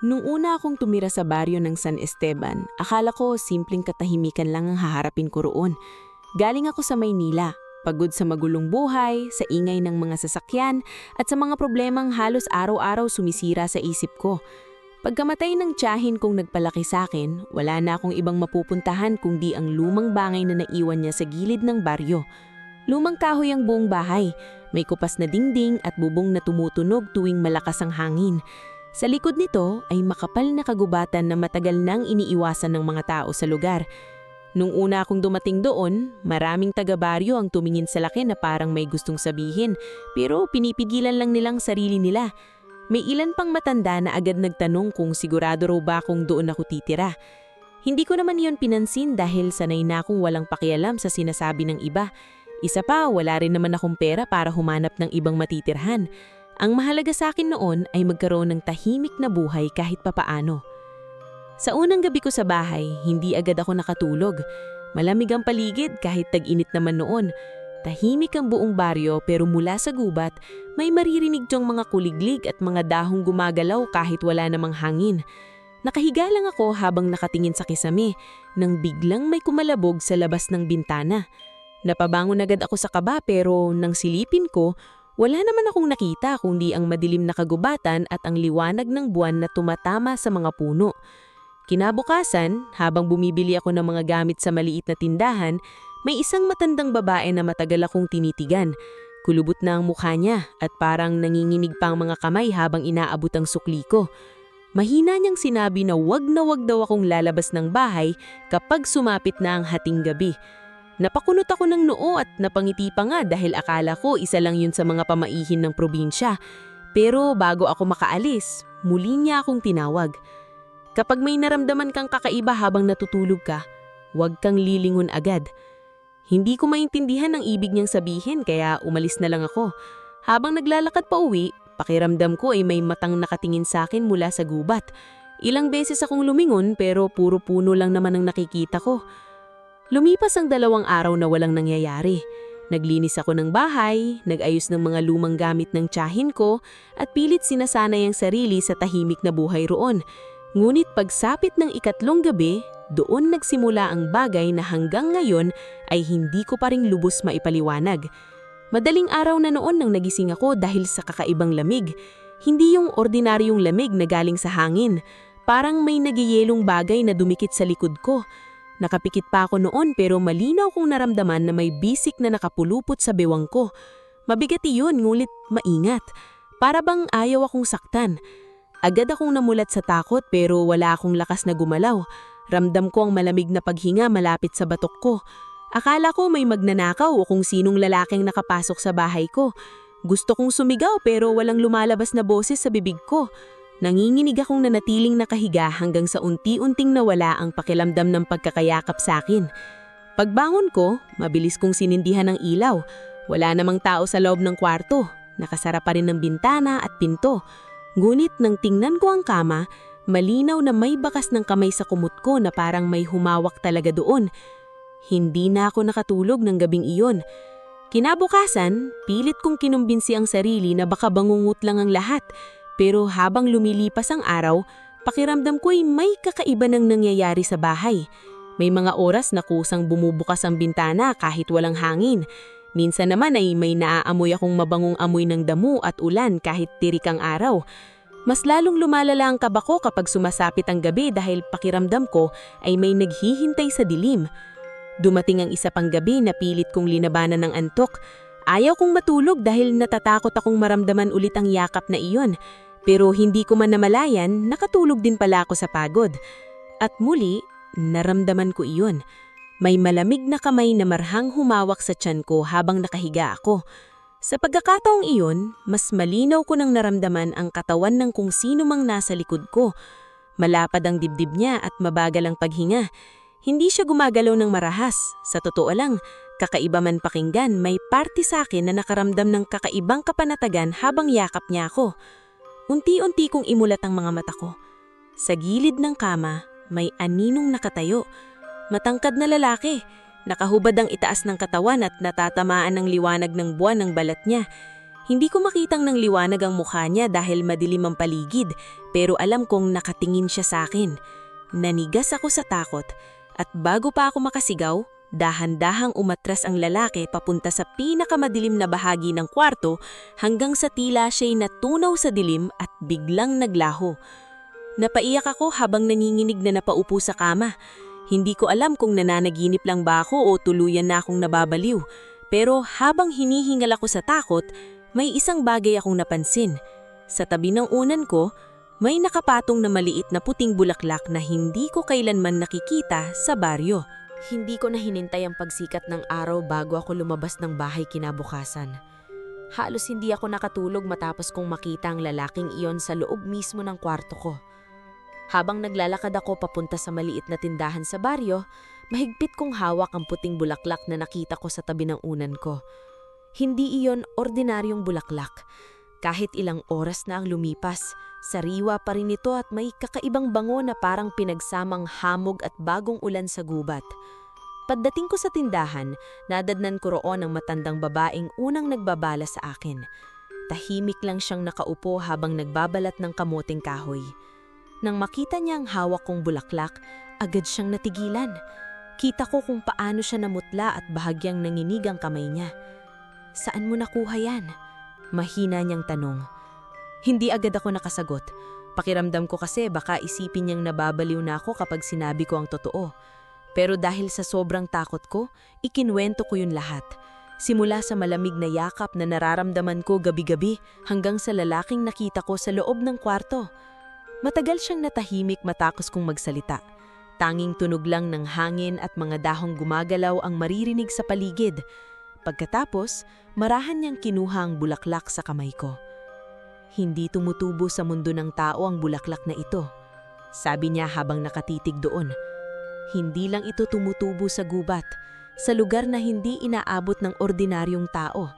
Nung una akong tumira sa baryo ng San Esteban, akala ko simpleng katahimikan lang ang haharapin ko roon. Galing ako sa Maynila, pagod sa magulong buhay, sa ingay ng mga sasakyan, at sa mga problemang halos araw-araw sumisira sa isip ko. Pagkamatay ng tiyahin kong nagpalaki sa akin, wala na akong ibang mapupuntahan kundi ang lumang bangay na naiwan niya sa gilid ng baryo. Lumang kahoy ang buong bahay, may kupas na dingding at bubong na tumutunog tuwing malakas ang hangin. Sa likod nito ay makapal na kagubatan na matagal nang iniiwasan ng mga tao sa lugar. Nung una akong dumating doon, maraming taga-baryo ang tumingin sa laki na parang may gustong sabihin, pero pinipigilan lang nilang sarili nila. May ilan pang matanda na agad nagtanong kung sigurado raw ba kung doon ako titira. Hindi ko naman iyon pinansin dahil sanay na akong walang pakialam sa sinasabi ng iba. Isa pa, wala rin naman akong pera para humanap ng ibang matitirhan. Ang mahalaga sa akin noon ay magkaroon ng tahimik na buhay kahit papaano. Sa unang gabi ko sa bahay, hindi agad ako nakatulog. Malamig ang paligid kahit tag-init naman noon. Tahimik ang buong baryo pero mula sa gubat, may maririnig diyang mga kuliglig at mga dahong gumagalaw kahit wala namang hangin. Nakahiga lang ako habang nakatingin sa kisame nang biglang may kumalabog sa labas ng bintana. Napabangon agad ako sa kaba pero nang silipin ko, wala naman akong nakita kundi ang madilim na kagubatan at ang liwanag ng buwan na tumatama sa mga puno. Kinabukasan, habang bumibili ako ng mga gamit sa maliit na tindahan, may isang matandang babae na matagal akong tinitigan. Kulubot na ang mukha niya at parang nanginginig pa ang mga kamay habang inaabot ang sukli ko. Mahina niyang sinabi na wag daw akong lalabas ng bahay kapag sumapit na ang hating gabi. Napakunot ako ng noo at napangiti pa nga dahil akala ko isa lang yun sa mga pamaihin ng probinsya. Pero bago ako makaalis, muli niya akong tinawag. Kapag may naramdaman kang kakaiba habang natutulog ka, huwag kang lilingon agad. Hindi ko maintindihan ang ibig niyang sabihin kaya umalis na lang ako. Habang naglalakad pa uwi, pakiramdam ko ay may matang nakatingin sa akin mula sa gubat. Ilang beses akong lumingon pero puro puno lang naman ang nakikita ko. Lumipas ang 2 araw na walang nangyayari. Naglinis ako ng bahay, nag-ayos ng mga lumang gamit ng tiyahin ko at pilit sinasanay ang sarili sa tahimik na buhay roon. Ngunit pagsapit ng 3 gabi, doon nagsimula ang bagay na hanggang ngayon ay hindi ko pa ring lubos maipaliwanag. Madaling araw na noon nang nagising ako dahil sa kakaibang lamig. Hindi yung ordinaryong lamig na galing sa hangin. Parang may nagyayelong bagay na dumikit sa likod ko. Nakapikit pa ako noon pero malinaw kong naramdaman na may bisik na nakapulupot sa bewang ko. Mabigat iyon ngulit maingat. Para bang ayaw akong saktan. Agad akong namulat sa takot pero wala akong lakas na gumalaw. Ramdam ko ang malamig na paghinga malapit sa batok ko. Akala ko may magnanakaw o kung sinong lalaking nakapasok sa bahay ko. Gusto kong sumigaw pero walang lumalabas na boses sa bibig ko. Nanginginig akong nanatiling nakahiga hanggang sa unti-unting nawala ang pakiramdam ng pagkakayakap sa akin. Pagbangon ko, mabilis kong sinindihan ang ilaw. Wala namang tao sa loob ng kwarto. Nakasara pa rin ng bintana at pinto. Ngunit nang tingnan ko ang kama, malinaw na may bakas ng kamay sa kumot ko na parang may humawak talaga doon. Hindi na ako nakatulog ng gabing iyon. Kinabukasan, pilit kong kinumbinsi ang sarili na baka bangungot lang ang lahat. Pero habang lumilipas ang araw, pakiramdam ko ay may kakaiba nang nangyayari sa bahay. May mga oras na kusang bumubukas ang bintana kahit walang hangin. Minsan naman ay may naaamoy akong mabangong amoy ng damo at ulan kahit tirik ang araw. Mas lalong lumalala ang kaba ko kapag sumasapit ang gabi dahil pakiramdam ko ay may naghihintay sa dilim. Dumating ang isa pang gabi na pilit kong linabanan ng antok. Ayaw kong matulog dahil natatakot akong maramdaman ulit ang yakap na iyon. Pero hindi ko man namalayan, nakatulog din pala ako sa pagod. At muli, naramdaman ko iyon. May malamig na kamay na marhang humawak sa tiyan ko habang nakahiga ako. Sa pagkakataong iyon, mas malinaw ko nang naramdaman ang katawan ng kung sino mang nasa likod ko. Malapad ang dibdib niya at mabagal ang paghinga. Hindi siya gumagalaw ng marahas. Sa totoo lang, kakaiba man pakinggan, may parte sa akin na nakaramdam ng kakaibang kapanatagan habang yakap niya ako. Unti-unti kong imulat ang mga mata ko. Sa gilid ng kama, may aninong nakatayo. Matangkad na lalaki. Nakahubad ang itaas ng katawan at natatamaan ng liwanag ng buwan ng balat niya. Hindi ko makitang ng liwanag ang mukha niya dahil madilim ang paligid, pero alam kong nakatingin siya sa akin. Nanigas ako sa takot at bago pa ako makasigaw, dahan-dahang umatras ang lalaki papunta sa pinakamadilim na bahagi ng kwarto hanggang sa tila siya'y natunaw sa dilim at biglang naglaho. Napaiyak ako habang nanginginig na napaupo sa kama. Hindi ko alam kung nananaginip lang ba ako o tuluyan na akong nababaliw. Pero habang hinihingal ako sa takot, may isang bagay akong napansin. Sa tabi ng unan ko, may nakapatong na maliit na puting bulaklak na hindi ko kailanman nakikita sa baryo. Hindi ko na hinintay ang pagsikat ng araw bago ako lumabas ng bahay kinabukasan. Halos hindi ako nakatulog matapos kong makita ang lalaking iyon sa loob mismo ng kwarto ko. Habang naglalakad ako papunta sa maliit na tindahan sa baryo, mahigpit kong hawak ang puting bulaklak na nakita ko sa tabi ng unan ko. Hindi iyon ordinaryong bulaklak. Kahit ilang oras na ang lumipas, sariwa pa rin ito at may kakaibang bango na parang pinagsamang hamog at bagong ulan sa gubat. Pagdating ko sa tindahan, nadadnan ko roon ang matandang babaeng unang nagbabala sa akin. Tahimik lang siyang nakaupo habang nagbabalat ng kamuting kahoy. Nang makita niya ang hawak kong bulaklak, agad siyang natigilan. Kita ko kung paano siya namutla at bahagyang nanginig ang kamay niya. "Saan mo nakuha yan?" Mahina niyang tanong. Hindi agad ako nakasagot. Pakiramdam ko kasi baka isipin niyang nababaliw na ako kapag sinabi ko ang totoo. Pero dahil sa sobrang takot ko, ikinuwento ko yun lahat. Simula sa malamig na yakap na nararamdaman ko gabi-gabi hanggang sa lalaking nakita ko sa loob ng kwarto. Matagal siyang natahimik matapos kong magsalita. Tanging tunog lang ng hangin at mga dahong gumagalaw ang maririnig sa paligid. Pagkatapos, marahan niyang kinuha ang bulaklak sa kamay ko. "Hindi tumutubo sa mundo ng tao ang bulaklak na ito," sabi niya habang nakatitig doon. "Hindi lang ito tumutubo sa gubat, sa lugar na hindi inaabot ng ordinaryong tao."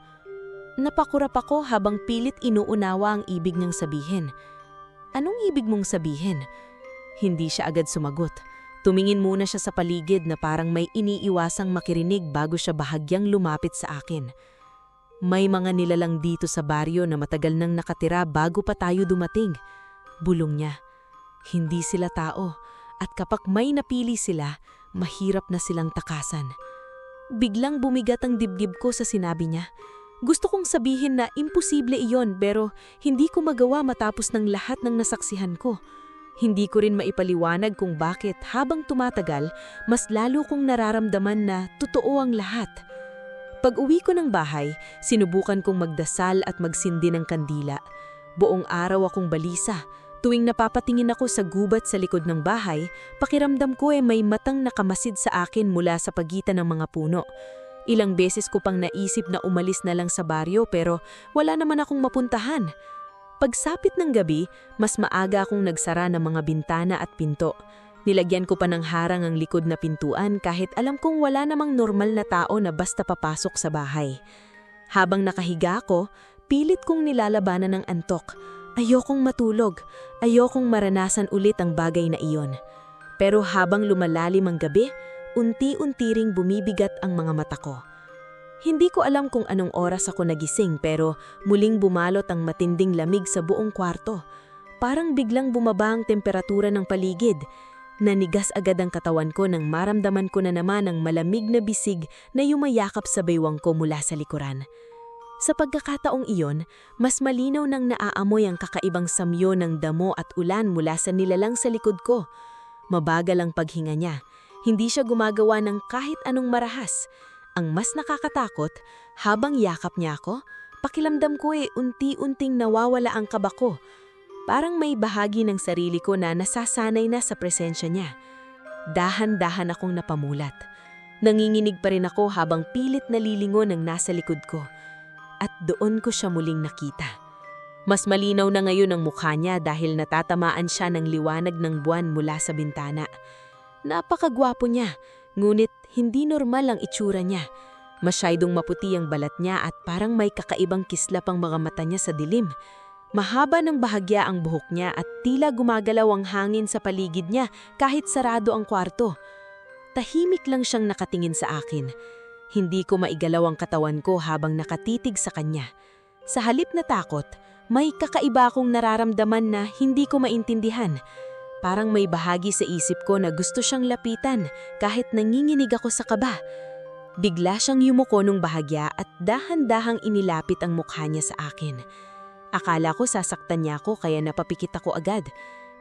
Napakurap ako habang pilit inuunawa ang ibig niyang sabihin. "Anong ibig mong sabihin?" Hindi siya agad sumagot. Tumingin muna siya sa paligid na parang may iniiwasang makirinig bago siya bahagyang lumapit sa akin. "May mga nilalang dito sa baryo na matagal nang nakatira bago pa tayo dumating," bulong niya. "Hindi sila tao at kapag may napili sila, mahirap na silang takasan." Biglang bumigat ang dibdib ko sa sinabi niya. Gusto kong sabihin na imposible iyon pero hindi ko magawa matapos ng lahat ng nasaksihan ko. Hindi ko rin maipaliwanag kung bakit habang tumatagal, mas lalo kong nararamdaman na totoo ang lahat. Pag-uwi ko ng bahay, sinubukan kong magdasal at magsindi ng kandila. Buong araw akong balisa. Tuwing napapatingin ako sa gubat sa likod ng bahay, pakiramdam ko may matang nakamasid sa akin mula sa pagitan ng mga puno. Ilang beses ko pang naisip na umalis na lang sa baryo pero wala naman akong mapuntahan. Pagsapit ng gabi, mas maaga akong nagsara ng mga bintana at pinto. Nilagyan ko pa ng harang ang likod na pintuan kahit alam kong wala namang normal na tao na basta papasok sa bahay. Habang nakahiga ako, pilit kong nilalabanan ng antok. Ayokong matulog, ayokong maranasan ulit ang bagay na iyon. Pero habang lumalalim ang gabi, unti-unti ring bumibigat ang mga mata ko. Hindi ko alam kung anong oras ako nagising pero muling bumalot ang matinding lamig sa buong kwarto. Parang biglang bumaba ang temperatura ng paligid. Nanigas agad ang katawan ko nang maramdaman ko na naman ang malamig na bisig na yumayakap sa baywang ko mula sa likuran. Sa pagkakataong iyon, mas malinaw nang naaamoy ang kakaibang samyo ng damo at ulan mula sa nilalang sa likod ko. Mabagal ang paghinga niya. Hindi siya gumagawa ng kahit anong marahas. Ang mas nakakatakot, habang yakap niya ako, pakilamdam ko unti-unting nawawala ang kaba ko. Parang may bahagi ng sarili ko na nasasanay na sa presensya niya. Dahan-dahan akong napamulat. Nanginginig pa rin ako habang pilit nalilingon ang nasa likod ko. At doon ko siya muling nakita. Mas malinaw na ngayon ang mukha niya dahil natatamaan siya ng liwanag ng buwan mula sa bintana. Napakagwapo niya, ngunit hindi normal ang itsura niya. Masyadong maputi ang balat niya at parang may kakaibang kislap ang mga mata niya sa dilim. Mahaba ng bahagya ang buhok niya at tila gumagalaw ang hangin sa paligid niya kahit sarado ang kwarto. Tahimik lang siyang nakatingin sa akin. Hindi ko maigalaw ang katawan ko habang nakatitig sa kanya. Sa halip na takot, May kakaiba akong nararamdaman na hindi ko maintindihan. Parang may bahagi sa isip ko na gusto siyang lapitan kahit nanginginig ako sa kaba. Bigla siyang yumuko nung bahagya at dahan-dahang inilapit ang mukha niya sa akin. Akala ko sasaktan niya ako kaya napapikit ako agad.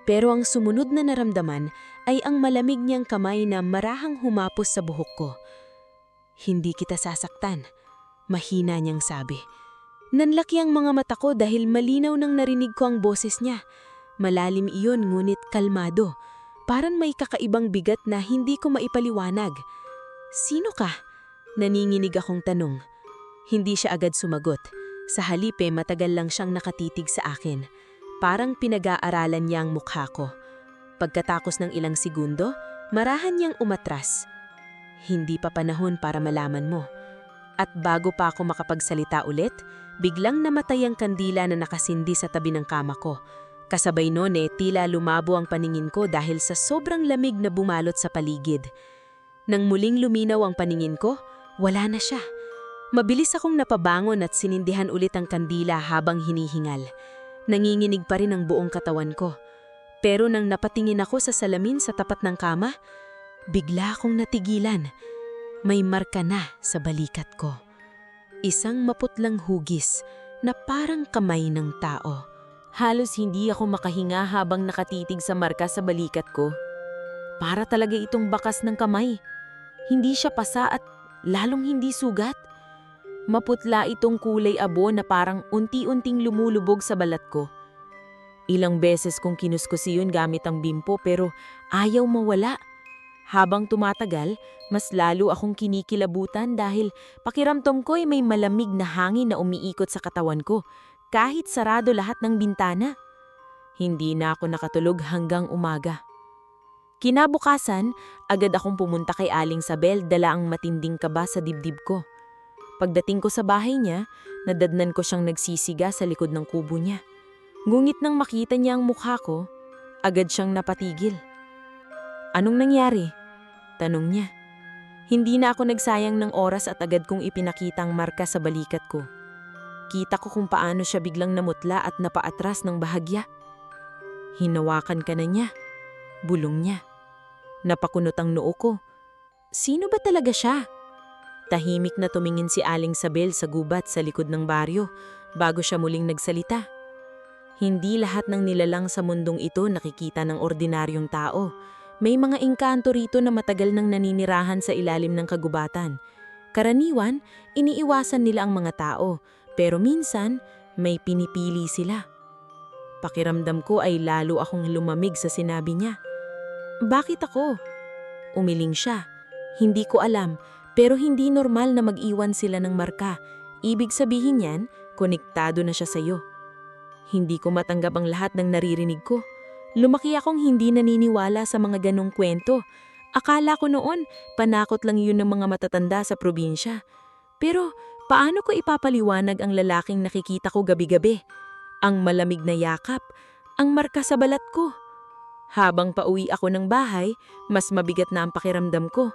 Pero ang sumunod na naramdaman ay ang malamig niyang kamay na marahang humapos sa buhok ko. "Hindi kita sasaktan," mahina niyang sabi. Nanlaki ang mga mata ko dahil malinaw nang narinig ko ang boses niya. Malalim iyon ngunit kalmado. Parang may kakaibang bigat na hindi ko maipaliwanag. "Sino ka?" Naninginig akong tanong. Hindi siya agad sumagot. Sa halip matagal lang siyang nakatitig sa akin. Parang pinag-aaralan niya ang mukha ko. Pagkatapos ng ilang segundo, marahan niyang umatras. "Hindi pa panahon para malaman mo." At bago pa ako makapagsalita ulit, biglang namatay ang kandila na nakasindi sa tabi ng kama ko. Kasabay noon tila lumabo ang paningin ko dahil sa sobrang lamig na bumalot sa paligid. Nang muling luminaw ang paningin ko, wala na siya. Mabilis akong napabangon at sinindihan ulit ang kandila habang hinihingal. Nanginginig pa rin ang buong katawan ko. Pero nang napatingin ako sa salamin sa tapat ng kama, bigla akong natigilan. May marka na sa balikat ko. Isang maputlang hugis na parang kamay ng tao. Halos hindi ako makahinga habang nakatitig sa marka sa balikat ko. Para talaga itong bakas ng kamay. Hindi siya pasa at lalong hindi sugat. Maputla itong kulay abo na parang unti-unting lumulubog sa balat ko. Ilang beses kong kinuskusi yun gamit ang bimpo pero ayaw mawala. Habang tumatagal, mas lalo akong kinikilabutan dahil pakiramdam ko ay may malamig na hangin na umiikot sa katawan ko. Kahit sarado lahat ng bintana. Hindi na ako nakatulog hanggang umaga. Kinabukasan, agad akong pumunta kay Aling Sabel dala ang matinding kaba sa dibdib ko. Pagdating ko sa bahay niya, nadadnan ko siyang nagsisiga sa likod ng kubo niya. Ngunit nang makita niya ang mukha ko, agad siyang napatigil. "Anong nangyari?" tanong niya. Hindi na ako nagsayang ng oras at agad kong ipinakita ang marka sa balikat ko. Kita ko kung paano siya biglang namutla at napaatras ng bahagya. "Hinawakan ka na niya," bulong niya. Napakunot ang noo ko. Sino ba talaga siya? Tahimik na tumingin si Aling Sabel sa gubat sa likod ng baryo bago siya muling nagsalita. "Hindi lahat ng nilalang sa mundong ito nakikita ng ordinaryong tao. May mga engkanto rito na matagal nang naninirahan sa ilalim ng kagubatan. Karaniwan, iniiwasan nila ang mga tao. Pero minsan, may pinipili sila." Pakiramdam ko ay lalo akong lumamig sa sinabi niya. "Bakit ako?" Umiling siya. "Hindi ko alam, pero hindi normal na mag-iwan sila ng marka. Ibig sabihin yan, konektado na siya sa'yo." Hindi ko matanggap ang lahat ng naririnig ko. Lumaki akong hindi naniniwala sa mga ganong kwento. Akala ko noon, panakot lang yun ng mga matatanda sa probinsya. Pero paano ko ipapaliwanag ang lalaking nakikita ko gabi-gabi? Ang malamig na yakap, ang marka sa balat ko. Habang pauwi ako ng bahay, mas mabigat na ang pakiramdam ko.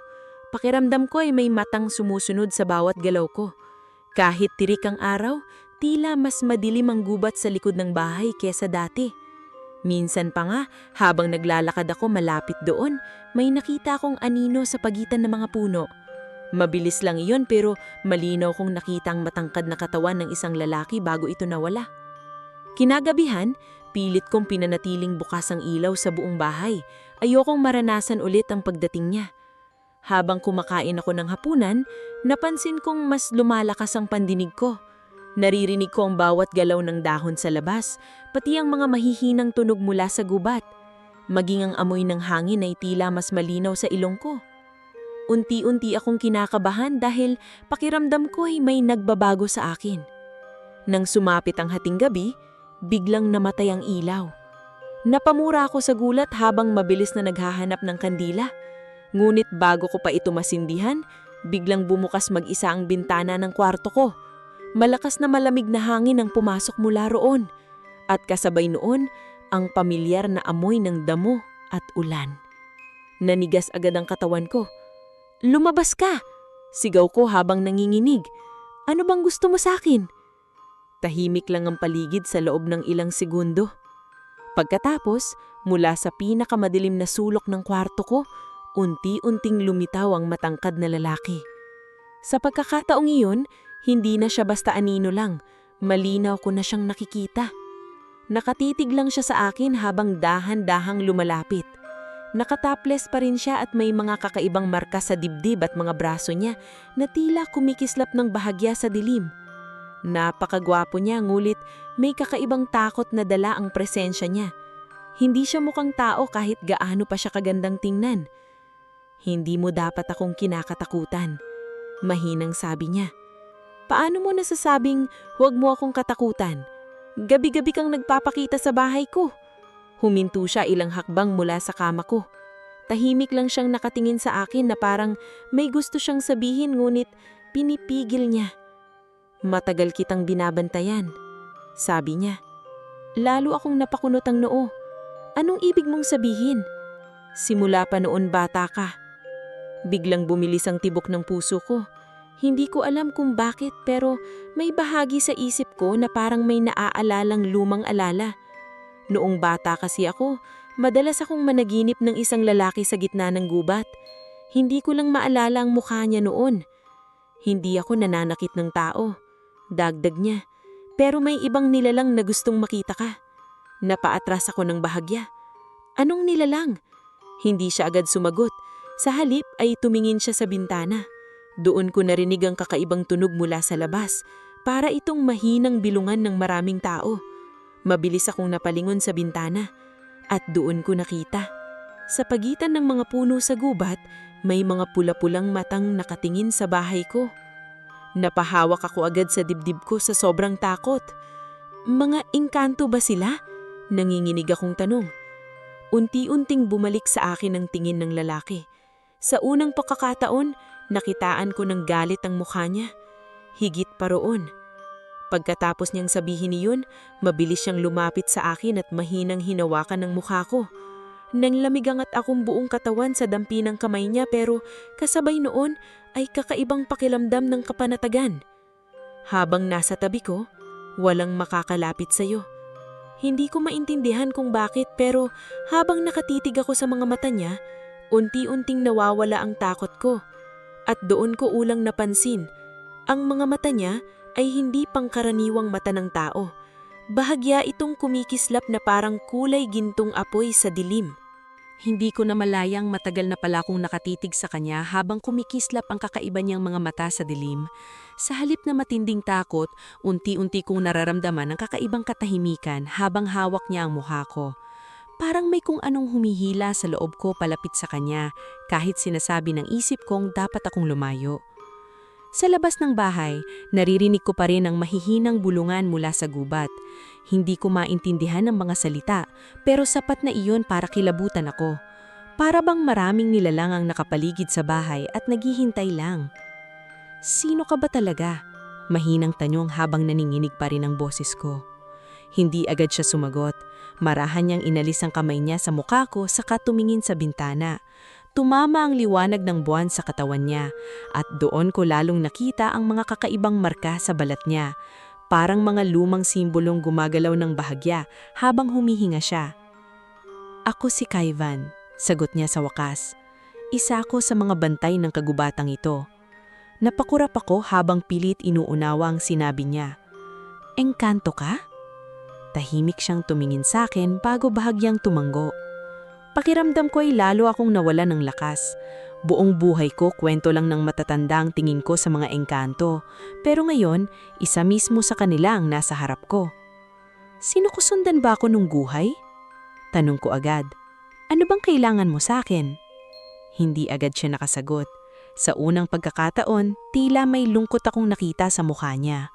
Pakiramdam ko ay may matang sumusunod sa bawat galaw ko. Kahit tirik ang araw, tila mas madilim ang gubat sa likod ng bahay kesa dati. Minsan pa nga, habang naglalakad ako malapit doon, may nakita akong anino sa pagitan ng mga puno. Mabilis lang iyon pero malinaw kong nakita ang matangkad na katawan ng isang lalaki bago ito nawala. Kinagabihan, pilit kong pinanatiling bukas ang ilaw sa buong bahay. Ayokong maranasan ulit ang pagdating niya. Habang kumakain ako ng hapunan, napansin kong mas lumalakas ang pandinig ko. Naririnig ko ang bawat galaw ng dahon sa labas, pati ang mga mahihinang tunog mula sa gubat. Maging ang amoy ng hangin ay tila mas malinaw sa ilong ko. Unti-unti akong kinakabahan dahil pakiramdam ko ay may nagbabago sa akin. Nang sumapit ang hating gabi, biglang namatay ang ilaw. Napamura ako sa gulat habang mabilis na naghahanap ng kandila. Ngunit bago ko pa ito masindihan, biglang bumukas mag-isa ang bintana ng kwarto ko. Malakas na malamig na hangin ang pumasok mula roon. At kasabay noon, ang pamilyar na amoy ng damo at ulan. Nanigas agad ang katawan ko. "Lumabas ka!" sigaw ko habang nanginginig. "Ano bang gusto mo sa akin?" Tahimik lang ang paligid sa loob ng ilang segundo. Pagkatapos, mula sa pinakamadilim na sulok ng kwarto ko, unti-unting lumitaw ang matangkad na lalaki. Sa pagkakataong iyon, hindi na siya basta anino lang, malinaw ko na siyang nakikita. Nakatitig lang siya sa akin habang dahan-dahang lumalapit. Nakataples pa rin siya at may mga kakaibang marka sa dibdib at mga braso niya na tila kumikislap ng bahagya sa dilim. Napakagwapo niya ngulit may kakaibang takot na dala ang presensya niya. Hindi siya mukhang tao kahit gaano pa siya kagandang tingnan. Hindi mo dapat akong kinakatakutan. Mahinang sabi niya. Paano mo nasasabing huwag mo akong katakutan? Gabi-gabi kang nagpapakita sa bahay ko. Huminto siya ilang hakbang mula sa kama ko. Tahimik lang siyang nakatingin sa akin na parang may gusto siyang sabihin ngunit pinipigil niya. Matagal kitang binabantayan, sabi niya. Lalo akong napakunot ang noo. Anong ibig mong sabihin? Simula pa noon bata ka. Biglang bumilis ang tibok ng puso ko. Hindi ko alam kung bakit pero may bahagi sa isip ko na parang may naaalalang lumang alala. Noong bata kasi ako, madalas akong managinip ng isang lalaki sa gitna ng gubat. Hindi ko lang maalala ang mukha niya noon. Hindi ako nananakit ng tao. Dagdag niya. Pero may ibang nilalang na gustong makita ka. Napaatras ako ng bahagya. Anong nilalang? Hindi siya agad sumagot. Sa halip ay tumingin siya sa bintana. Doon ko narinig ang kakaibang tunog mula sa labas, para itong mahinang bilungan ng maraming tao. Mabilis akong napalingon sa bintana, at doon ko nakita. Sa pagitan ng mga puno sa gubat, may mga pula-pulang matang nakatingin sa bahay ko. Napahawak ako agad sa dibdib ko sa sobrang takot. Mga engkanto ba sila? Nanginginig akong tanong. Unti-unting bumalik sa akin ang tingin ng lalaki. Sa unang pagkakataon, nakitaan ko ng galit ang mukha niya. Higit pa roon. Pagkatapos niyang sabihin iyon, mabilis siyang lumapit sa akin at mahinang hinawakan ng mukha ko. Nanglamigangat akong buong katawan sa dampi ng kamay niya pero kasabay noon ay kakaibang pakiramdam ng kapanatagan. Habang nasa tabi ko, walang makakalapit sa iyo. Hindi ko maintindihan kung bakit pero habang nakatitig ako sa mga mata niya, unti-unting nawawala ang takot ko. At doon ko ulang napansin, ang mga mata niya ay hindi pangkaraniwang mata ng tao. Bahagya itong kumikislap na parang kulay gintong apoy sa dilim. Hindi ko na malayang matagal na pala akong nakatitig sa kanya habang kumikislap ang kakaiba niyang mga mata sa dilim. Sa halip na matinding takot, unti-unti kong nararamdaman ang kakaibang katahimikan habang hawak niya ang mukha ko. Parang may kung anong humihila sa loob ko palapit sa kanya kahit sinasabi ng isip kong dapat akong lumayo. Sa labas ng bahay, naririnig ko pa rin ang mahihinang bulungan mula sa gubat. Hindi ko maintindihan ang mga salita pero sapat na iyon para kilabutan ako. Para bang maraming nilalang ang nakapaligid sa bahay at naghihintay lang. Sino ka ba talaga? Mahinang tanong habang naninginig pa rin ang boses ko. Hindi agad siya sumagot. Marahan niyang inalis ang kamay niya sa mukha ko saka tumingin sa bintana. Tumama ang liwanag ng buwan sa katawan niya at doon ko lalong nakita ang mga kakaibang marka sa balat niya. Parang mga lumang simbolong gumagalaw ng bahagya habang humihinga siya. Ako si Kaivan, sagot niya sa wakas. Isa ako sa mga bantay ng kagubatang ito. Napakurap ako habang pilit inuunawa ang sinabi niya. Engkanto ka? Tahimik siyang tumingin sa akin bago bahagyang tumanggo. Pakiramdam ko ay lalo akong nawala ng lakas. Buong buhay ko kwento lang ng matatanda ang tingin ko sa mga engkanto. Pero ngayon, isa mismo sa kanila ang nasa harap ko. Sino ko sundan ba ako nung guhay? Tanong ko agad. Ano bang kailangan mo sa akin? Hindi agad siya nakasagot. Sa unang pagkakataon, tila may lungkot akong nakita sa mukha niya.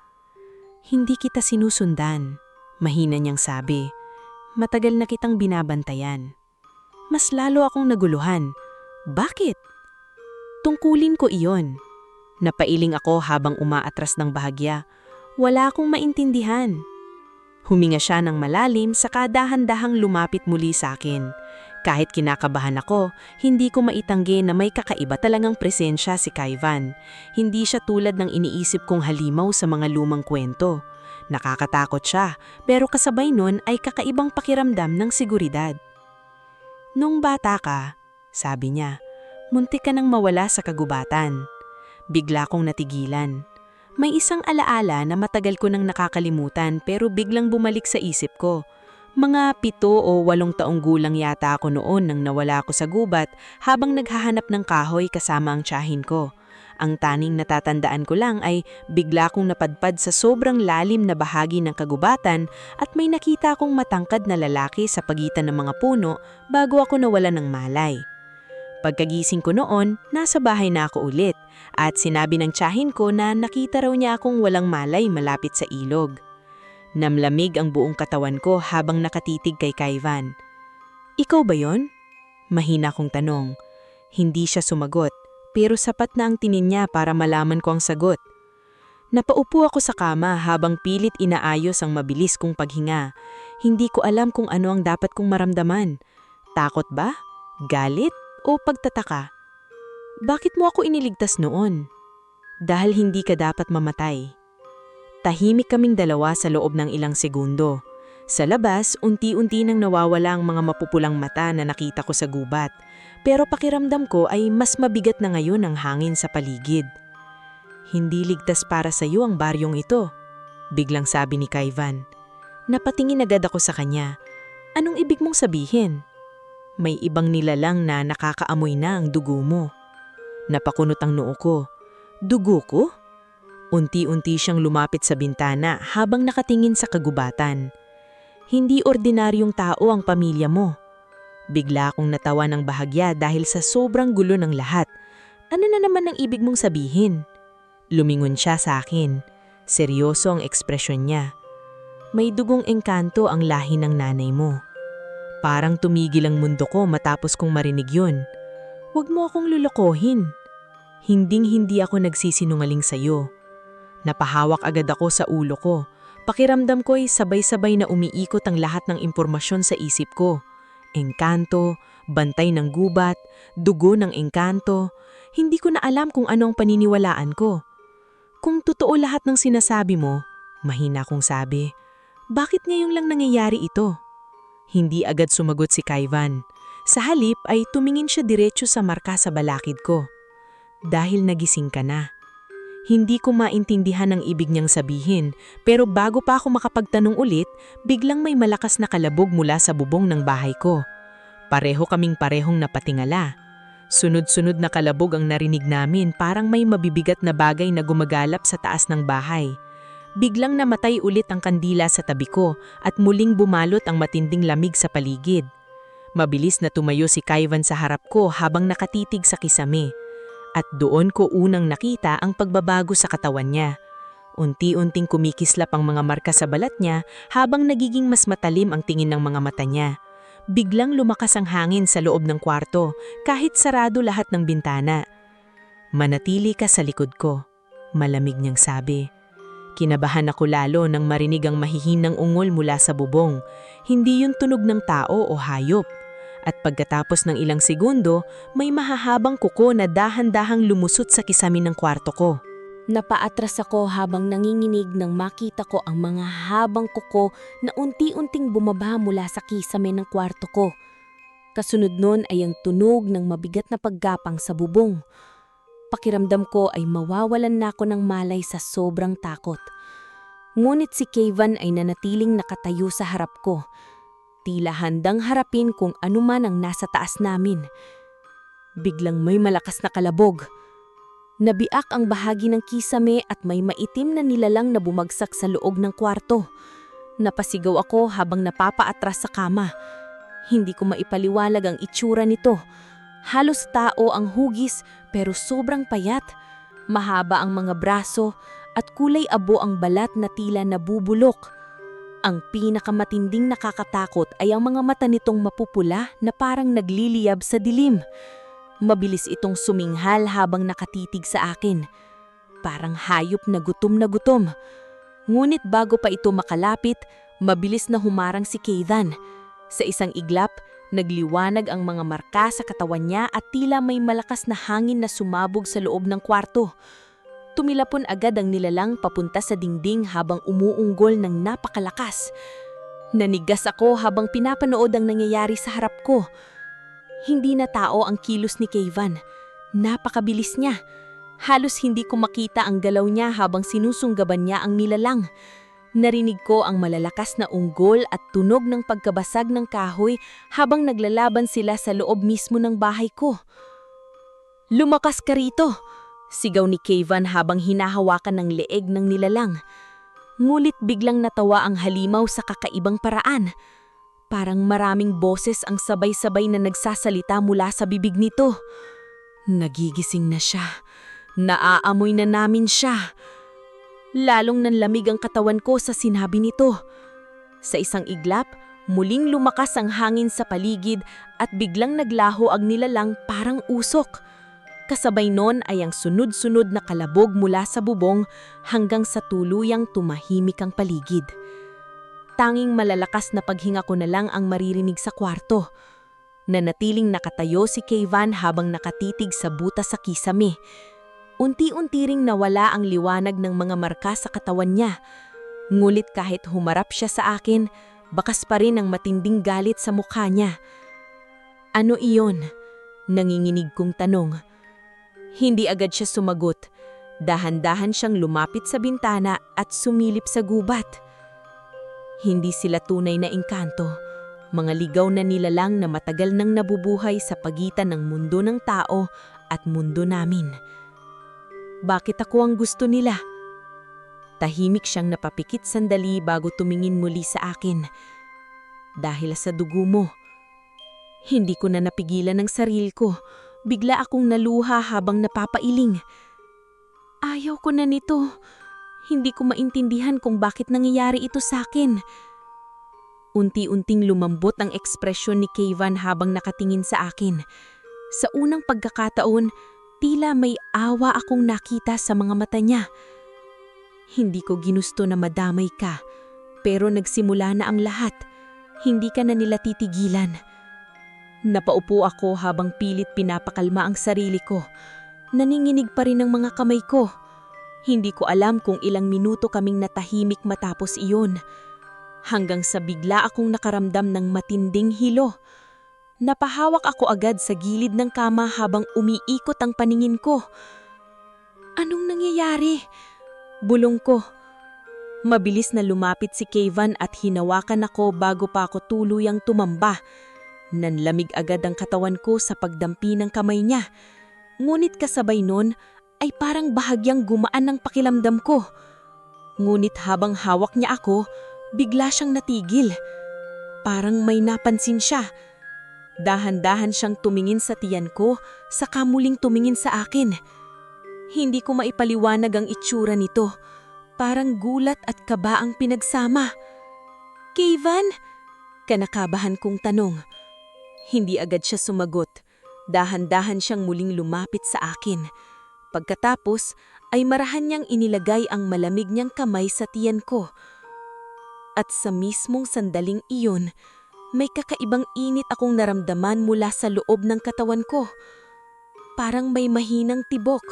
Hindi kita sinusundan. Mahina niyang sabi, matagal na kitang binabantayan. Mas lalo akong naguluhan. Bakit? Tungkulin ko iyon. Napailing ako habang umaatras ng bahagya. Wala akong maintindihan. Huminga siya ng malalim saka dahan-dahang lumapit muli sa akin. Kahit kinakabahan ako, hindi ko maitanggi na may kakaiba talagang presensya si Kaivan. Hindi siya tulad ng iniisip kong halimaw sa mga lumang kwento. Nakakatakot siya, pero kasabay nun ay kakaibang pakiramdam ng seguridad. Nung bata ka, sabi niya, muntik ka nang mawala sa kagubatan. Bigla kong natigilan. May isang alaala na matagal ko nang nakakalimutan pero biglang bumalik sa isip ko. Mga 7 o 8 taong gulang yata ako noon nang nawala ako sa gubat habang naghahanap ng kahoy kasama ang tiyahin ko. Ang taning natatandaan ko lang ay bigla kong napadpad sa sobrang lalim na bahagi ng kagubatan at may nakita akong matangkad na lalaki sa pagitan ng mga puno bago ako nawala ng malay. Pagkagising ko noon, nasa bahay na ako ulit at sinabi ng tiyahin ko na nakita raw niya akong walang malay malapit sa ilog. Namlamig ang buong katawan ko habang nakatitig kay Kaivan. "Ikaw ba yon?" Mahina kong tanong. Hindi siya sumagot, pero sapat na ang tingin niya para malaman ko ang sagot. Napaupo ako sa kama habang pilit inaayos ang mabilis kong paghinga. Hindi ko alam kung ano ang dapat kong maramdaman. Takot ba? Galit? O pagtataka? Bakit mo ako iniligtas noon? Dahil hindi ka dapat mamatay. Tahimik kaming dalawa sa loob ng ilang segundo. Sa labas, unti-unti nang nawawala ang mga mapupulang mata na nakita ko sa gubat. Pero pakiramdam ko ay mas mabigat na ngayon ang hangin sa paligid. "Hindi ligtas para sa iyo ang baryong ito," biglang sabi ni Kaivan. Napatingin agad ako sa kanya. "Anong ibig mong sabihin?" "May ibang nilalang na nakakaamoy na ang dugo mo." Napakunot ang noo ko. "Dugo ko?" Unti-unti siyang lumapit sa bintana habang nakatingin sa kagubatan. "Hindi ordinaryong tao ang pamilya mo." Bigla akong natawa ng bahagya dahil sa sobrang gulo ng lahat. "Ano na naman ang ibig mong sabihin?" Lumingon siya sa akin. Seryoso ang ekspresyon niya. "May dugong engkanto ang lahi ng nanay mo." Parang tumigil ang mundo ko matapos kong marinig yun. "Huwag mo akong lulukohin." "Hinding-hindi ako nagsisinungaling sa'yo." Napahawak agad ako sa ulo ko. Pakiramdam ko ay sabay-sabay na umiikot ang lahat ng impormasyon sa isip ko. Engkanto, bantay ng gubat, dugo ng engkanto. Hindi ko na alam kung ano ang paniniwalaan ko. "Kung totoo lahat ng sinasabi mo," mahina kong sabi, "bakit ngayon lang nangyayari ito?" Hindi agad sumagot si Kaivan. Sa halip ay tumingin siya diretso sa marka sa balakid ko. "Dahil nagising ka na." Hindi ko maintindihan ang ibig niyang sabihin, pero bago pa ako makapagtanong ulit, biglang may malakas na kalabog mula sa bubong ng bahay ko. Pareho kaming parehong napatingala. Sunod-sunod na kalabog ang narinig namin, parang may mabibigat na bagay na gumagalap sa taas ng bahay. Biglang namatay ulit ang kandila sa tabi ko at muling bumalot ang matinding lamig sa paligid. Mabilis na tumayo si Kaivan sa harap ko habang nakatitig sa kisame. At doon ko unang nakita ang pagbabago sa katawan niya. Unti-unting kumikislap ang mga marka sa balat niya habang nagiging mas matalim ang tingin ng mga mata niya. Biglang lumakas ang hangin sa loob ng kwarto kahit sarado lahat ng bintana. "Manatili ka sa likod ko," malamig niyang sabi. Kinabahan ako lalo nang marinig ang mahihinang ungol mula sa bubong. Hindi yun tunog ng tao o hayop. At pagkatapos ng ilang segundo, may mahahabang kuko na dahan-dahang lumusot sa kisame ng kwarto ko. Napaatras ako habang nanginginig nang makita ko ang mga habang kuko na unti-unting bumaba mula sa kisame ng kwarto ko. Kasunod nun ay ang tunog ng mabigat na paggapang sa bubong. Pakiramdam ko ay mawawalan na ako ng malay sa sobrang takot. Ngunit si Kaivan ay nanatiling nakatayo sa harap ko. Tila handang harapin kung anuman ang nasa taas namin. Biglang may malakas na kalabog. Nabiak ang bahagi ng kisame at may maitim na nilalang na bumagsak sa loob ng kwarto. Napasigaw ako habang napapaatras sa kama. Hindi ko maipaliwalag ang itsura nito. Halos tao ang hugis pero sobrang payat. Mahaba ang mga braso at kulay abo ang balat na tila nabubulok. Ang pinakamatinding nakakatakot ay ang mga mata nitong mapupula na parang nagliliyab sa dilim. Mabilis itong suminghal habang nakatitig sa akin. Parang hayop na gutom na gutom. Ngunit bago pa ito makalapit, mabilis na humarang si Kaivan. Sa isang iglap, nagliwanag ang mga marka sa katawan niya at tila may malakas na hangin na sumabog sa loob ng kwarto. Tumilapon agad ang nilalang papunta sa dingding habang umuunggol ng napakalakas. Nanigas ako habang pinapanood ang nangyayari sa harap ko. Hindi na tao ang kilos ni Kayvan. Napakabilis niya. Halos hindi ko makita ang galaw niya habang sinusunggaban niya ang nilalang. Narinig ko ang malalakas na unggol at tunog ng pagkabasag ng kahoy habang naglalaban sila sa loob mismo ng bahay ko. "Lumakas ka rito!" Sigaw ni Kayvan habang hinahawakan ng leeg ng nilalang. Ngulit biglang natawa ang halimaw sa kakaibang paraan. Parang maraming boses ang sabay-sabay na nagsasalita mula sa bibig nito. Nagigising na siya. Naaamoy na namin siya. Lalong nanlamig ang katawan ko sa sinabi nito. Sa isang iglap, muling lumakas ang hangin sa paligid at biglang naglaho ang nilalang parang usok. Kasabay nun ay ang sunod-sunod na kalabog mula sa bubong hanggang sa tuluyang tumahimik ang paligid. Tanging malalakas na paghinga ko na lang ang maririnig sa kwarto. Nanatiling nakatayo si Kayvan habang nakatitig sa butas sa kisame. Unti-unti ring nawala ang liwanag ng mga marka sa katawan niya. Ngulit kahit humarap siya sa akin, bakas pa rin ang matinding galit sa mukha niya. "Ano iyon?" Nanginginig kong tanong. Hindi agad siya sumagot. Dahan-dahan siyang lumapit sa bintana at sumilip sa gubat. Hindi sila tunay na engkanto, mga ligaw na nilalang na matagal nang nabubuhay sa pagitan ng mundo ng tao at mundo namin. Bakit ako ang gusto nila? Tahimik siyang napapikit sandali bago tumingin muli sa akin. "Dahil sa dugo mo." Hindi ko na napigilan ang sarili ko. Bigla akong naluha habang napapailing. Ayaw ko na nito. Hindi ko maintindihan kung bakit nangyayari ito sa akin. Unti-unting lumambot ang ekspresyon ni Kayvan habang nakatingin sa akin. Sa unang pagkakataon, tila may awa akong nakita sa mga mata niya. "Hindi ko ginusto na madamay ka, pero nagsimula na ang lahat. Hindi ka na nila titigilan." Napaupo ako habang pilit pinapakalma ang sarili ko. Naninginig pa rin ang mga kamay ko. Hindi ko alam kung ilang minuto kaming natahimik matapos iyon. Hanggang sa bigla akong nakaramdam ng matinding hilo. Napahawak ako agad sa gilid ng kama habang umiikot ang paningin ko. "Anong nangyayari?" Bulong ko. Mabilis na lumapit si Kayvan at hinawakan ako bago pa ako tuluyang tumamba. Nanlamig agad ang katawan ko sa pagdampi ng kamay niya. Ngunit kasabay nun ay parang bahagyang gumaan ang pakiramdam ko. Ngunit habang hawak niya ako, bigla siyang natigil. Parang may napansin siya. Dahan-dahan siyang tumingin sa tiyan ko, saka muling tumingin sa akin. Hindi ko maipaliwanag ang itsura nito. Parang gulat at kaba ang pinagsama. "Kayvan?" Kanakabahan kong tanong. Hindi agad siya sumagot. Dahan-dahan siyang muling lumapit sa akin. Pagkatapos ay marahan niyang inilagay ang malamig niyang kamay sa tiyan ko. At sa mismong sandaling iyon, may kakaibang init akong naramdaman mula sa loob ng katawan ko. Parang may mahinang tibok.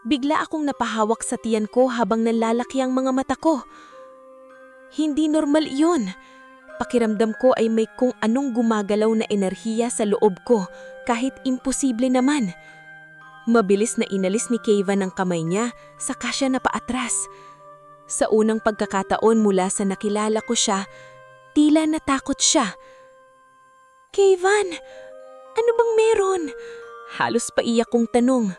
Bigla akong napahawak sa tiyan ko habang nalalaki ang mga mata ko. Hindi normal iyon. Pakiramdam ko ay may kung anong gumagalaw na enerhiya sa loob ko, kahit imposible naman. Mabilis na inalis ni Kayvan ang kamay niya, saka siya napaatras. Sa unang pagkakataon mula sa nakilala ko siya, tila natakot siya. "Kayvan, ano bang meron?" Halos paiyak kong tanong.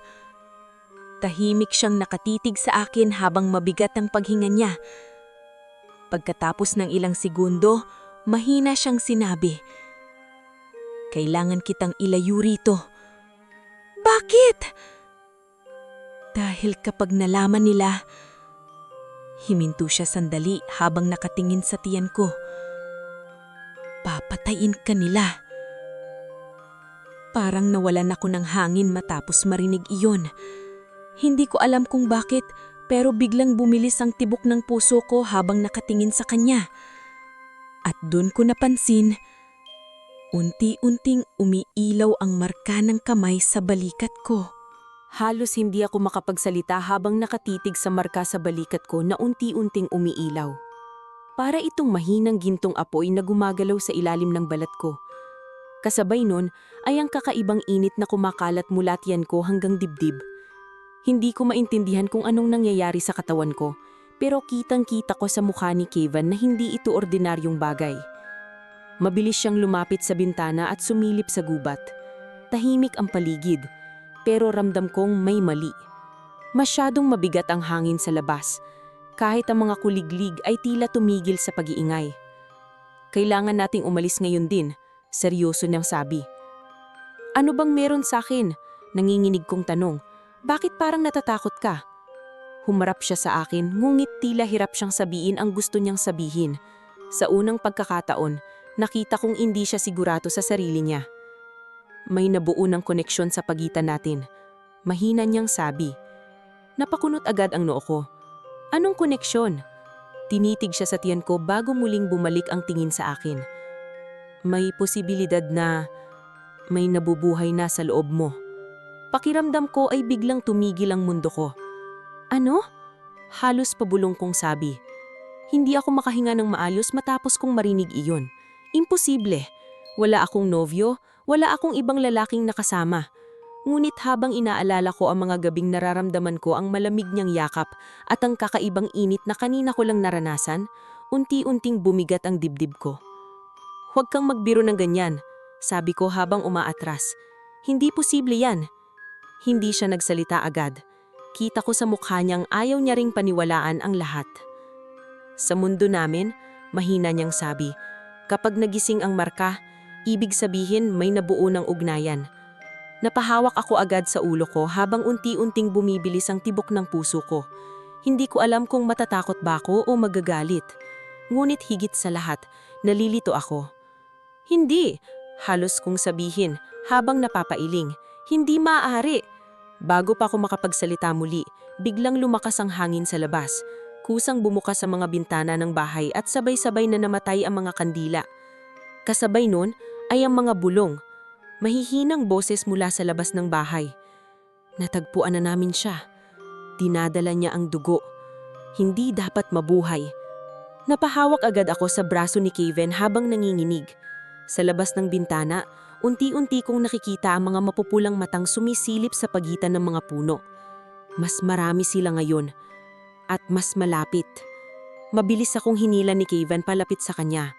Tahimik siyang nakatitig sa akin habang mabigat ang paghinga niya. Pagkatapos ng ilang segundo, mahina siyang sinabi, "Kailangan kitang ilayo rito." "Bakit?" "Dahil kapag nalaman nila..." Himinto siya sandali habang nakatingin sa tiyan ko. "Papatayin ka nila." Parang nawalan ako ng hangin matapos marinig iyon. Hindi ko alam kung bakit, pero biglang bumilis ang tibok ng puso ko habang nakatingin sa kanya. At doon ko napansin, unti-unting umiilaw ang marka ng kamay sa balikat ko. Halos hindi ako makapagsalita habang nakatitig sa marka sa balikat ko na unti-unting umiilaw. Para itong mahinang gintong apoy na gumagalaw sa ilalim ng balat ko. Kasabay nun ay ang kakaibang init na kumakalat mula tiyan ko hanggang dibdib. Hindi ko maintindihan kung anong nangyayari sa katawan ko, pero kitang-kita ko sa mukha ni Kevin na hindi ito ordinaryong bagay. Mabilis siyang lumapit sa bintana at sumilip sa gubat. Tahimik ang paligid, pero ramdam kong may mali. Masyadong mabigat ang hangin sa labas. Kahit ang mga kuliglig ay tila tumigil sa pag-iingay. Kailangan nating umalis ngayon din, seryoso niyang sabi. Ano bang meron sa akin? Nanginginig kong tanong. Bakit parang natatakot ka? Humarap siya sa akin, ngunit tila hirap siyang sabihin ang gusto niyang sabihin. Sa unang pagkakataon, nakita kong hindi siya sigurado sa sarili niya. May nabuo ng koneksyon sa pagitan natin. Mahina niyang sabi. Napakunot agad ang noo ko. Anong koneksyon? Tinitig siya sa tiyan ko bago muling bumalik ang tingin sa akin. May posibilidad na may nabubuhay na sa loob mo. Pakiramdam ko ay biglang tumigil ang mundo ko. Ano? Halos pabulong kong sabi. Hindi ako makahinga ng maayos matapos kong marinig iyon. Imposible. Wala akong nobyo, wala akong ibang lalaking nakasama. Ngunit habang inaalala ko ang mga gabing nararamdaman ko ang malamig niyang yakap at ang kakaibang init na kanina ko lang naranasan, unti-unting bumigat ang dibdib ko. Huwag kang magbiro ng ganyan, sabi ko habang umaatras. Hindi posible yan. Hindi siya nagsalita agad. Kita ko sa mukha niyang ayaw niya ring paniwalaan ang lahat. Sa mundo namin, mahina niyang sabi, kapag nagising ang marka, ibig sabihin may nabuo ng ugnayan. Napahawak ako agad sa ulo ko habang unti-unting bumibilis ang tibok ng puso ko. Hindi ko alam kung matatakot ba ako o magagalit. Ngunit higit sa lahat, nalilito ako. Hindi, halos kong sabihin habang napapailing. Hindi maaari. Bago pa ako makapagsalita muli, biglang lumakas ang hangin sa labas. Kusang bumukas sa mga bintana ng bahay at sabay-sabay na namatay ang mga kandila. Kasabay nun ay ang mga bulong. Mahihinang boses mula sa labas ng bahay. Natagpuan na namin siya. Dinadala niya ang dugo. Hindi dapat mabuhay. Napahawak agad ako sa braso ni Kevin habang nanginginig. Sa labas ng bintana, unti-unti kong nakikita ang mga mapupulang matang sumisilip sa pagitan ng mga puno. Mas marami sila ngayon. At mas malapit. Mabilis akong hinila ni Kevin palapit sa kanya.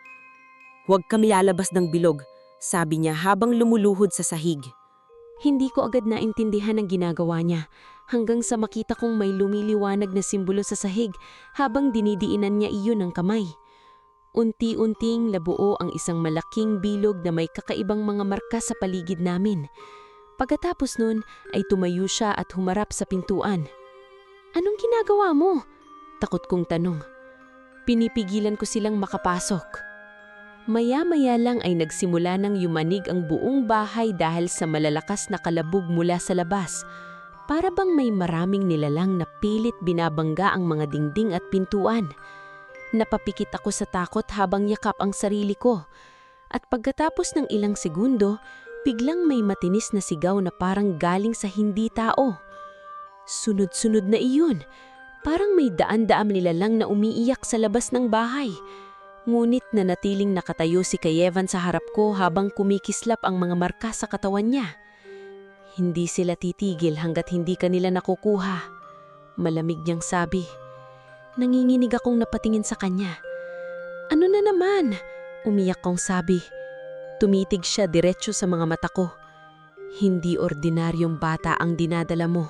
Huwag kami lalabas ng bilog, sabi niya habang lumuluhod sa sahig. Hindi ko agad naintindihan ang ginagawa niya hanggang sa makita kong may lumiliwanag na simbolo sa sahig habang dinidiinan niya iyon ng kamay. Unti-unting labuo ang isang malaking bilog na may kakaibang mga marka sa paligid namin. Pagkatapos nun ay tumayo siya at humarap sa pintuan. Anong ginagawa mo? Takot kong tanong. Pinipigilan ko silang makapasok. Maya-maya lang ay nagsimula ng yumanig ang buong bahay dahil sa malalakas na kalabog mula sa labas. Para bang may maraming nilalang na pilit binabangga ang mga dingding at pintuan. Napapikit ako sa takot habang yakap ang sarili ko. At pagkatapos ng ilang segundo, biglang may matinis na sigaw na parang galing sa hindi tao. Sunod-sunod na iyon. Parang may daan-daang nilalang na umiiyak sa labas ng bahay. Ngunit nanatiling nakatayo si Kevin sa harap ko habang kumikislap ang mga marka sa katawan niya. Hindi sila titigil hanggat hindi kanila nakukuha. Malamig niyang sabi. Nanginginig akong napatingin sa kanya. Ano na naman? Umiyak kong sabi. Tumitig siya diretso sa mga mata ko. Hindi ordinaryong bata ang dinadala mo.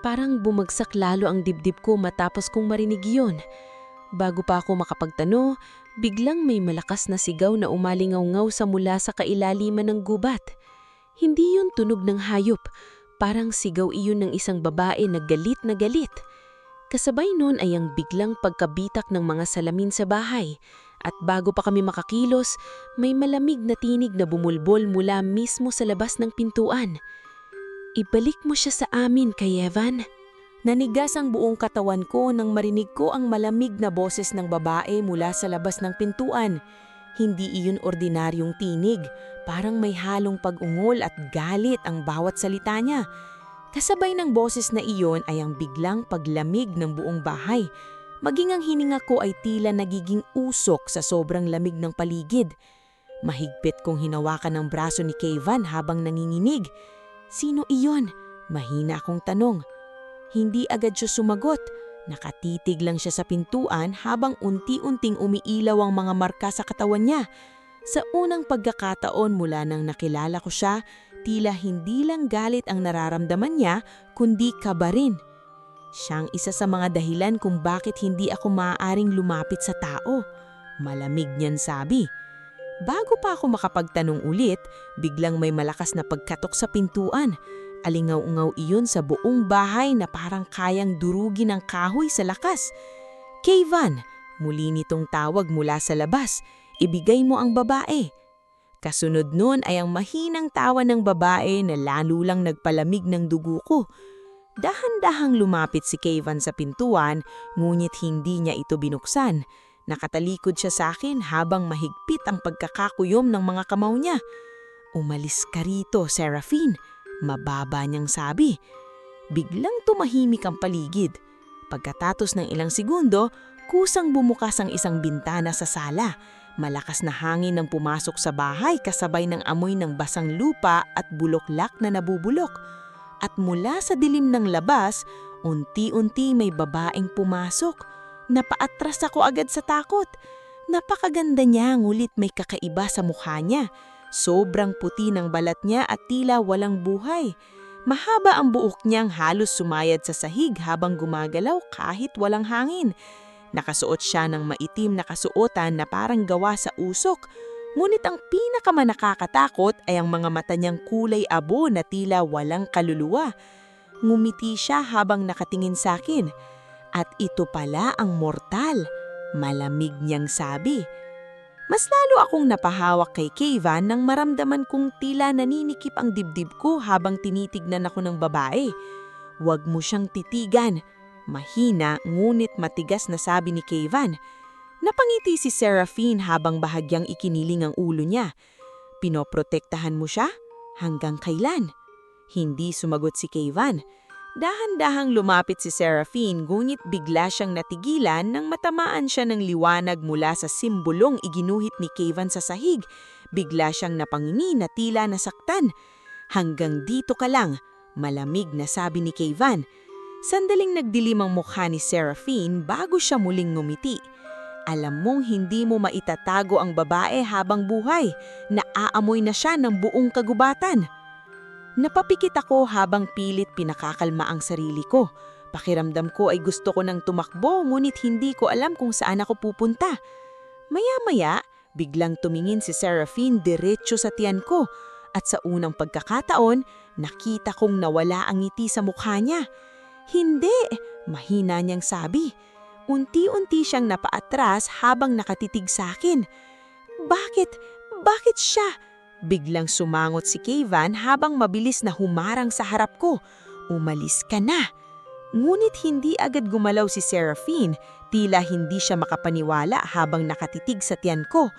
Parang bumagsak lalo ang dibdib ko matapos kong marinig yun. Bago pa ako makapagtano, biglang may malakas na sigaw na umalingaw-ngaw sa mula sa kailaliman ng gubat. Hindi yun tunog ng hayop, parang sigaw iyon ng isang babae na galit na galit. Kasabay nun ay ang biglang pagkabitak ng mga salamin sa bahay. At bago pa kami makakilos, may malamig na tinig na bumulbol mula mismo sa labas ng pintuan. Ibalik mo siya sa amin, Kevin. Nanigas ang buong katawan ko nang marinig ko ang malamig na boses ng babae mula sa labas ng pintuan. Hindi iyon ordinaryong tinig, parang may halong pag-ungol at galit ang bawat salita niya. Kasabay ng boses na iyon ay ang biglang paglamig ng buong bahay. Maging ang hininga ko ay tila nagiging usok sa sobrang lamig ng paligid. Mahigpit kong hinawakan ang braso ni Kayvan habang nanginginig. Sino iyon? Mahina akong tanong. Hindi agad siya sumagot. Nakatitig lang siya sa pintuan habang unti-unting umiilaw ang mga marka sa katawan niya. Sa unang pagkakataon mula nang nakilala ko siya, tila hindi lang galit ang nararamdaman niya, kundi kaba rin. Siyang isa sa mga dahilan kung bakit hindi ako maaaring lumapit sa tao. Malamig niyan sabi. Bago pa ako makapagtanong ulit, biglang may malakas na pagkatok sa pintuan. Alingaw-ngaw iyon sa buong bahay na parang kayang durugin ang kahoy sa lakas. Kayvan, muli nitong tawag mula sa labas, ibigay mo ang babae. Kasunod nun ay ang mahinang tawa ng babae na lalo lang nagpalamig ng dugo ko. Dahan-dahang lumapit si Kayvan sa pintuan, ngunit hindi niya ito binuksan. Nakatalikod siya sa akin habang mahigpit ang pagkakakuyom ng mga kamao niya. Umalis ka rito, Seraphine. Mababa niyang sabi. Biglang tumahimik ang paligid. Pagkatapos ng ilang segundo, kusang bumukas ang isang bintana sa sala. Malakas na hangin ang pumasok sa bahay kasabay ng amoy ng basang lupa at bulaklak na nabubulok. At mula sa dilim ng labas, unti-unti may babaeng pumasok. Napaatras ako agad sa takot. Napakaganda niya ngulit may kakaiba sa mukha niya. Sobrang puti ng balat niya at tila walang buhay. Mahaba ang buhok niyang halos sumayad sa sahig habang gumagalaw kahit walang hangin. Nakasuot siya ng maitim na kasuotan na parang gawa sa usok. Ngunit ang pinakamanakakatakot ay ang mga mata niyang kulay abo na tila walang kaluluwa. Ngumiti siya habang nakatingin sa akin. At ito pala ang mortal. Malamig niyang sabi. Mas lalo akong napahawak kay Kayvan nang maramdaman kong tila naninikip ang dibdib ko habang tinitignan ako ng babae. Huwag mo siyang titigan. Mahina ngunit matigas na sabi ni Kayvan. Napangiti si Seraphine habang bahagyang ikiniling ang ulo niya. Pinoprotektahan mo siya? Hanggang kailan? Hindi sumagot si Kayvan. Dahan-dahang lumapit si Seraphine ngunit bigla siyang natigilan nang matamaan siya ng liwanag mula sa simbolong iginuhit ni Kayvan sa sahig. Bigla siyang napangingi na tila nasaktan. Hanggang dito ka lang, malamig na sabi ni Kayvan. Sandaling nagdilim ang mukha ni Seraphine bago siya muling ngumiti. Alam mong hindi mo maitatago ang babae habang buhay. Naaamoy na siya ng buong kagubatan. Napapikit ako habang pilit pinakakalma ang sarili ko. Pakiramdam ko ay gusto ko nang tumakbo ngunit hindi ko alam kung saan ako pupunta. Maya-maya, biglang tumingin si Seraphine diretso sa tiyan ko at sa unang pagkakataon, nakita kong nawala ang ngiti sa mukha niya. Hindi, mahina niyang sabi. Unti-unti siyang napaatras habang nakatitig sa akin. Bakit? Bakit siya? Biglang sumangot si Kayvan habang mabilis na humarang sa harap ko. Umalis ka na. Ngunit hindi agad gumalaw si Seraphine, tila hindi siya makapaniwala habang nakatitig sa tiyan ko.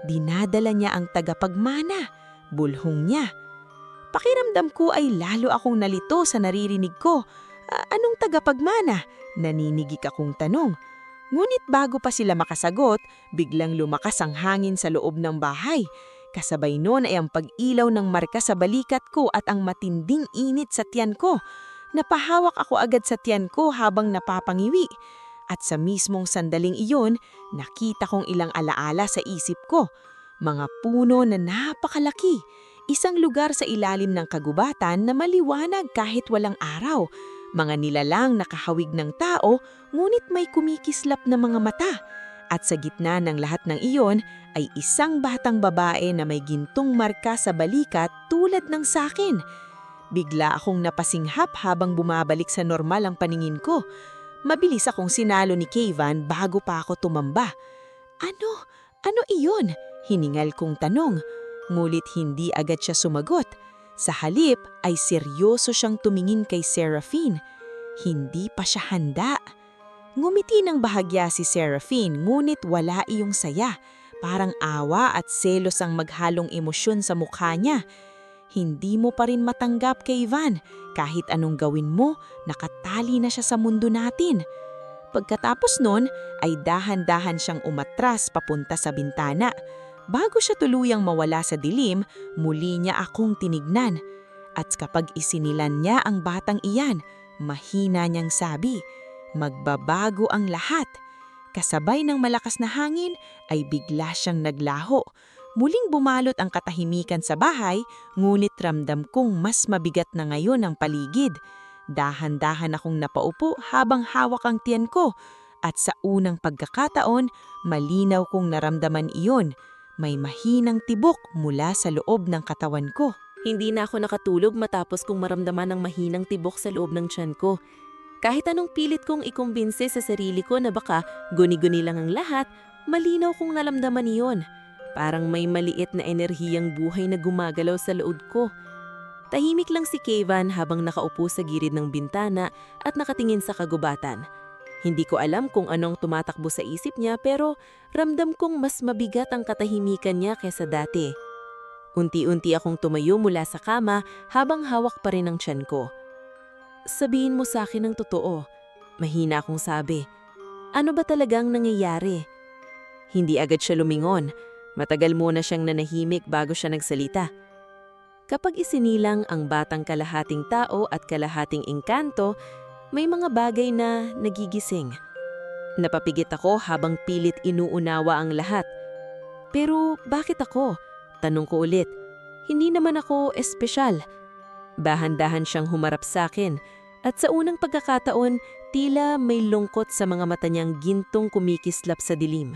Dinadala niya ang tagapagmana, bulhong niya. Pakiramdam ko ay lalo akong nalito sa naririnig ko. Anong tagapagmana? Naninigik akong tanong. Ngunit bago pa sila makasagot, biglang lumakas ang hangin sa loob ng bahay. Kasabay noon ay ang pag-ilaw ng marka sa balikat ko at ang matinding init sa tiyan ko. Napahawak ako agad sa tiyan ko habang napapangiwi. At sa mismong sandaling iyon, nakita kong ilang alaala sa isip ko. Mga puno na napakalaki. Isang lugar sa ilalim ng kagubatan na maliwanag kahit walang araw. Mga nilalang nakahawig ng tao, ngunit may kumikislap na mga mata. At sa gitna ng lahat ng iyon ay isang batang babae na may gintong marka sa balikat tulad ng sakin. Bigla akong napasinghap habang bumabalik sa normal ang paningin ko. Mabilis akong sinalo ni Kayvan bago pa ako tumamba. Ano iyon? Hiningal kong tanong. Ngulit hindi agad siya sumagot. Sa halip ay seryoso siyang tumingin kay Seraphine. Hindi pa siya handa. Ngumiti ng bahagya si Seraphine ngunit wala iyong saya. Parang awa at selos ang maghalong emosyon sa mukha niya. hindi mo pa rin matanggap kay Ivan. Kahit anong gawin mo, nakatali na siya sa mundo natin. Pagkatapos nun, ay dahan-dahan siyang umatras papunta sa bintana. Bago siya tuluyang mawala sa dilim, muli niya akong tinignan. At kapag isinilan niya ang batang iyan, mahina niyang sabi, magbabago ang lahat. Kasabay ng malakas na hangin ay bigla siyang naglaho. Muling bumalot ang katahimikan sa bahay, ngunit ramdam kong mas mabigat na ngayon ang paligid. Dahan-dahan akong napaupo habang hawak ang tiyan ko. At sa unang pagkakataon, malinaw kong naramdaman iyon. May mahinang tibok mula sa loob ng katawan ko. Hindi na ako nakatulog matapos kong maramdaman ng mahinang tibok sa loob ng tiyan ko. Kahit anong pilit kong ikumbinse sa sarili ko na baka guni-guni lang ang lahat, malinaw kong nalamdaman iyon. Parang may maliit na enerhiyang buhay na gumagalaw sa loob ko. Tahimik lang si Kayvan habang nakaupo sa gilid ng bintana at nakatingin sa kagubatan. Hindi ko alam kung anong tumatakbo sa isip niya pero ramdam kong mas mabigat ang katahimikan niya kaysa dati. Unti-unti akong tumayo mula sa kama habang hawak pa rin ang tiyan ko. Sabihin mo sa akin ang totoo. Mahina akong sabi. Ano ba talagang nangyayari? Hindi agad siya lumingon. Matagal muna siyang nanahimik bago siya nagsalita. Kapag isinilang ang batang kalahating tao at kalahating engkanto, may mga bagay na nagigising. Napapigit ako habang pilit inuunawa ang lahat. Pero bakit ako? Tanong ko ulit. Hindi naman ako espesyal. Dahan-dahan siyang humarap sa akin at sa unang pagkakataon, tila may lungkot sa mga mata niyang gintong kumikislap sa dilim.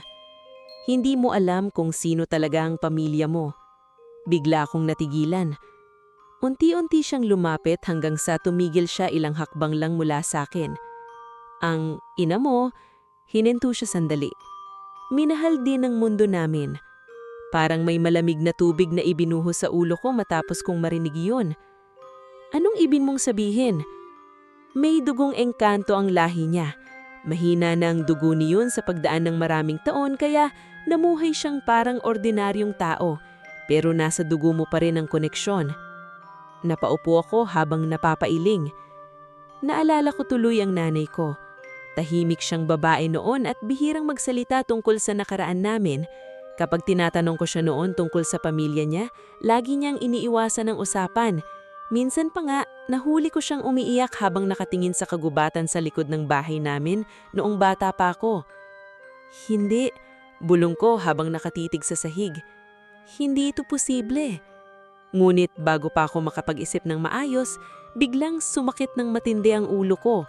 Hindi mo alam kung sino talaga ang pamilya mo. Bigla akong natigilan. Unti-unti siyang lumapit hanggang sa tumigil siya ilang hakbang lang mula sa akin. Ang ina mo, hininto siya sandali. Minahal din ang mundo namin. Parang may malamig na tubig na ibinuhos sa ulo ko matapos kong marinig iyon. Anong ibig mong sabihin? May dugong engkanto ang lahi niya. Mahina na ang dugo niyon sa pagdaan ng maraming taon kaya namuhay siyang parang ordinaryong tao. Pero nasa dugo mo pa rin ang koneksyon. Napaupo ako habang napapailing. Naalala ko tuloy ang nanay ko. Tahimik siyang babae noon at bihirang magsalita tungkol sa nakaraan namin. Kapag tinatanong ko siya noon tungkol sa pamilya niya, lagi niyang iniiwasan ang usapan. Minsan pa nga, nahuli ko siyang umiiyak habang nakatingin sa kagubatan sa likod ng bahay namin noong bata pa ako. Hindi, bulong ko habang nakatitig sa sahig. Hindi ito posible. Ngunit bago pa ako makapag-isip ng maayos, biglang sumakit ng matindi ang ulo ko.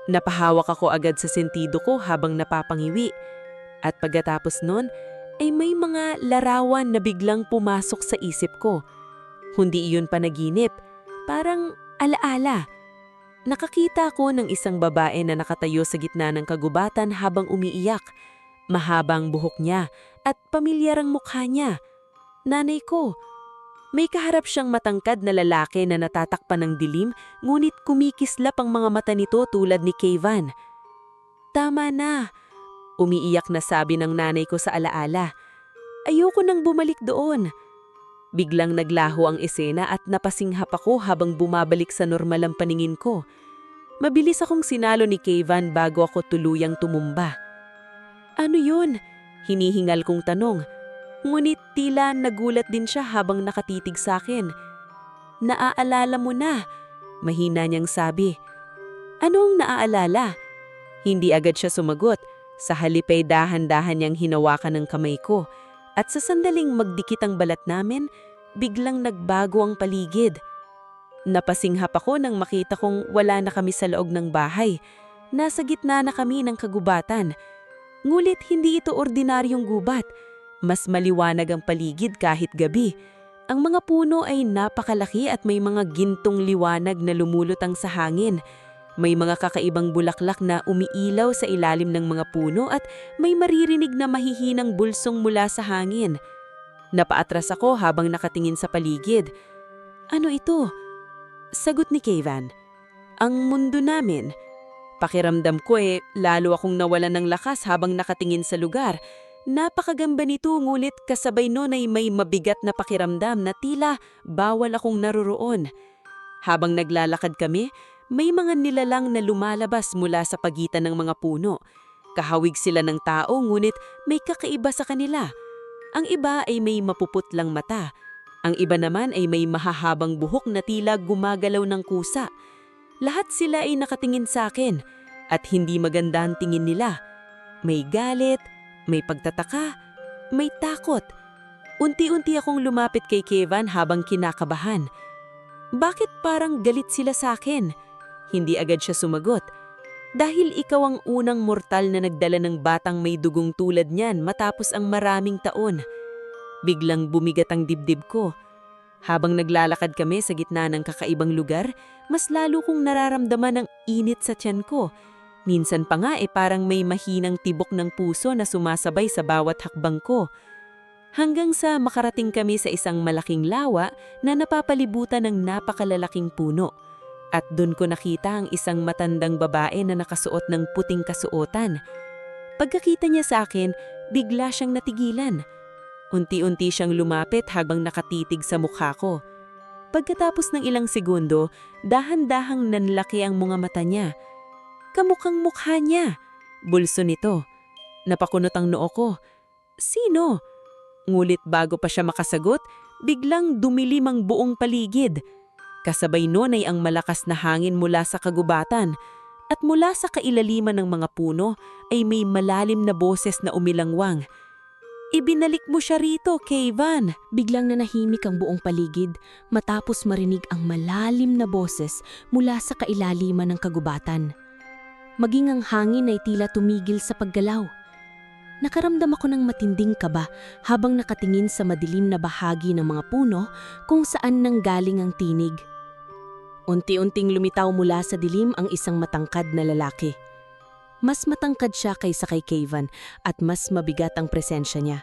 Napahawak ako agad sa sentido ko habang napapangiwi. At pagkatapos nun, ay may mga larawan na biglang pumasok sa isip ko. Hindi iyon panaginip, parang alaala. Nakakita ko ng isang babae na nakatayo sa gitna ng kagubatan habang umiiyak. Mahabang buhok niya at pamilyarang mukha niya. Nanay ko. May kaharap siyang matangkad na lalaki na natatakpan ng dilim, ngunit kumikislap ang mga mata nito tulad ni Kayvan. Tama na. Umiiyak na sabi ng nanay ko sa alaala. Ayoko nang bumalik doon. Biglang naglaho ang esena at napasinghap ako habang bumabalik sa normal ang paningin ko. Mabilis akong sinalo ni Kayvan bago ako tuluyang tumumba. Ano yun? Hinihingal kong tanong. Ngunit tila nagulat din siya habang nakatitig sa akin. Naaalala mo na, mahina niyang sabi. Anong naaalala? Hindi agad siya sumagot. Sa halip ay dahan-dahan niyang hinawakan ng kamay ko. At sa sandaling magdikit ang balat namin, biglang nagbago ang paligid. Napasinghap ako nang makita kong wala na kami sa loob ng bahay. Nasa gitna na kami ng kagubatan. Ngulit hindi ito ordinaryong gubat. Mas maliwanag ang paligid kahit gabi. Ang mga puno ay napakalaki at may mga gintong liwanag na lumulutang sa hangin. May mga kakaibang bulaklak na umiilaw sa ilalim ng mga puno at may maririnig na mahihinang bulsong mula sa hangin. Napaatras ako habang nakatingin sa paligid. Ano ito? Sagot ni Kayvan. Ang mundo namin. Pakiramdam ko lalo akong nawalan ng lakas habang nakatingin sa lugar. Napakagamba nito ngunit kasabay nun ay may mabigat na pakiramdam na tila bawal akong naroroon. Habang naglalakad kami, may mga nilalang na lumalabas mula sa pagitan ng mga puno. Kahawig sila ng tao ngunit may kakaiba sa kanila. Ang iba ay may mapuputlang mata. Ang iba naman ay may mahahabang buhok na tila gumagalaw ng kusa. Lahat sila ay nakatingin sa akin at hindi maganda ang tingin nila. May galit, may pagtataka, may takot. Unti-unti akong lumapit kay Kevin habang kinakabahan. Bakit parang galit sila sa akin? Hindi agad siya sumagot. Dahil ikaw ang unang mortal na nagdala ng batang may dugong tulad niyan matapos ang maraming taon. Biglang bumigat ang dibdib ko. Habang naglalakad kami sa gitna ng kakaibang lugar, mas lalo kong nararamdaman ang init sa tiyan ko. Minsan pa nga parang may mahinang tibok ng puso na sumasabay sa bawat hakbang ko. Hanggang sa makarating kami sa isang malaking lawa na napapalibutan ng napakalalaking puno. At doon ko nakita ang isang matandang babae na nakasuot ng puting kasuotan. Pagkakita niya sa akin, bigla siyang natigilan. Unti-unti siyang lumapit habang nakatitig sa mukha ko. Pagkatapos ng ilang segundo, dahan-dahang nanlaki ang mga mata niya. Kamukhang mukha niya. Bulso nito. Napakunot ang noo ko. Sino? Ngulit bago pa siya makasagot, biglang dumilim ang buong paligid. Kasabay nun ay ang malakas na hangin mula sa kagubatan at mula sa kailaliman ng mga puno ay may malalim na boses na umilangwang. Ibinalik mo siya rito, Kevin. Biglang nanahimik ang buong paligid matapos marinig ang malalim na boses mula sa kailaliman ng kagubatan. Maging ang hangin ay tila tumigil sa paggalaw. Nakaramdam ako ng matinding kaba habang nakatingin sa madilim na bahagi ng mga puno kung saan nanggaling ang tinig. Unti-unting lumitaw mula sa dilim ang isang matangkad na lalaki. Mas matangkad siya kaysa kay Kevin at mas mabigat ang presensya niya.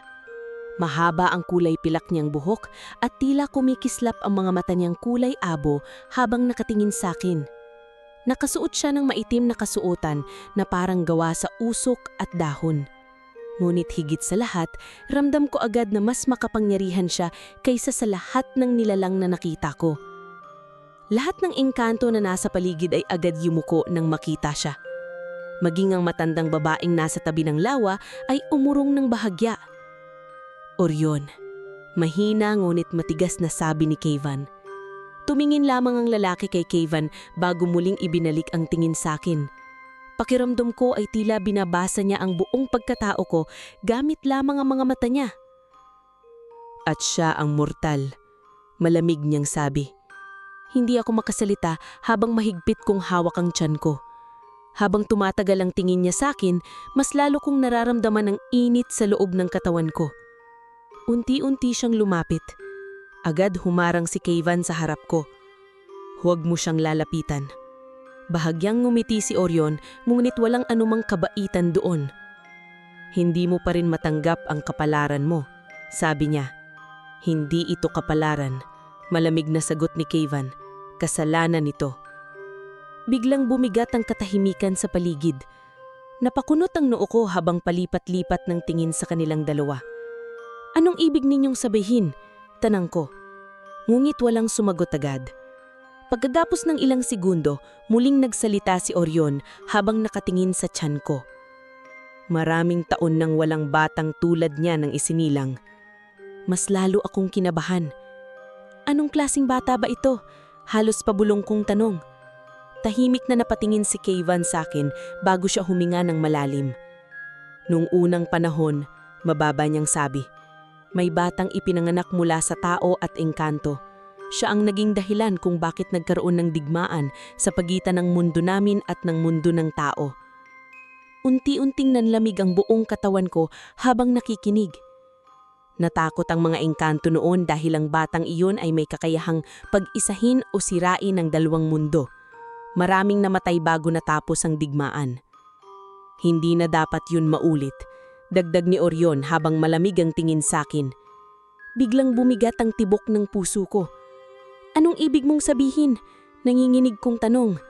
Mahaba ang kulay pilak niyang buhok at tila kumikislap ang mga mata niyang kulay abo habang nakatingin sa akin. Nakasuot siya ng maitim na kasuotan na parang gawa sa usok at dahon. Ngunit higit sa lahat, ramdam ko agad na mas makapangyarihan siya kaysa sa lahat ng nilalang na nakita ko. Lahat ng engkanto na nasa paligid ay agad yumuko nang makita siya. Maging ang matandang babaeng nasa tabi ng lawa ay umurong ng bahagya. Orion, mahina ngunit matigas na sabi ni Kevin. Tumingin lamang ang lalaki kay Kevin bago muling ibinalik ang tingin sa akin. Pakiramdam ko ay tila binabasa niya ang buong pagkatao ko gamit lamang ang mga mata niya. At siya ang mortal, malamig niyang sabi. Hindi ako makasalita habang mahigpit kong hawak ang tiyan ko. Habang tumatagal ang tingin niya sa akin, mas lalo kong nararamdaman ang init sa loob ng katawan ko. Unti-unti siyang lumapit. Agad humarang si Kevin sa harap ko. Huwag mo siyang lalapitan. Bahagyang ngumiti si Orion, ngunit walang anumang kabaitan doon. Hindi mo pa rin matanggap ang kapalaran mo, sabi niya. Hindi ito kapalaran, malamig na sagot ni Kevin. Kasalanan ito. Biglang bumigat ang katahimikan sa paligid. Napakunot ang noo ko habang palipat-lipat ng tingin sa kanilang dalawa. Anong ibig ninyong sabihin? Tanang ko. Ngunit walang sumagot agad. Pagkatapos ng ilang segundo, muling nagsalita si Orion habang nakatingin sa tiyan ko. Maraming taon nang walang batang tulad niya ng isinilang. Mas lalo akong kinabahan. Anong klasing bata ba ito? Halos pabulong kong tanong. Tahimik na napatingin si Kevin sa akin bago siya huminga ng malalim. Noong unang panahon, mababa niyang sabi, may batang ipinanganak mula sa tao at engkanto. Siya ang naging dahilan kung bakit nagkaroon ng digmaan sa pagitan ng mundo namin at ng mundo ng tao. Unti-unting nanlamig ang buong katawan ko habang nakikinig. Natakot ang mga engkanto noon dahil ang batang iyon ay may kakayahang pag-isahin o sirain ng dalawang mundo. Maraming namatay bago natapos ang digmaan. Hindi na dapat yun maulit, dagdag ni Orion habang malamig ang tingin sa akin. Biglang bumigat ang tibok ng puso ko. Anong ibig mong sabihin? Nanginginig kong tanong.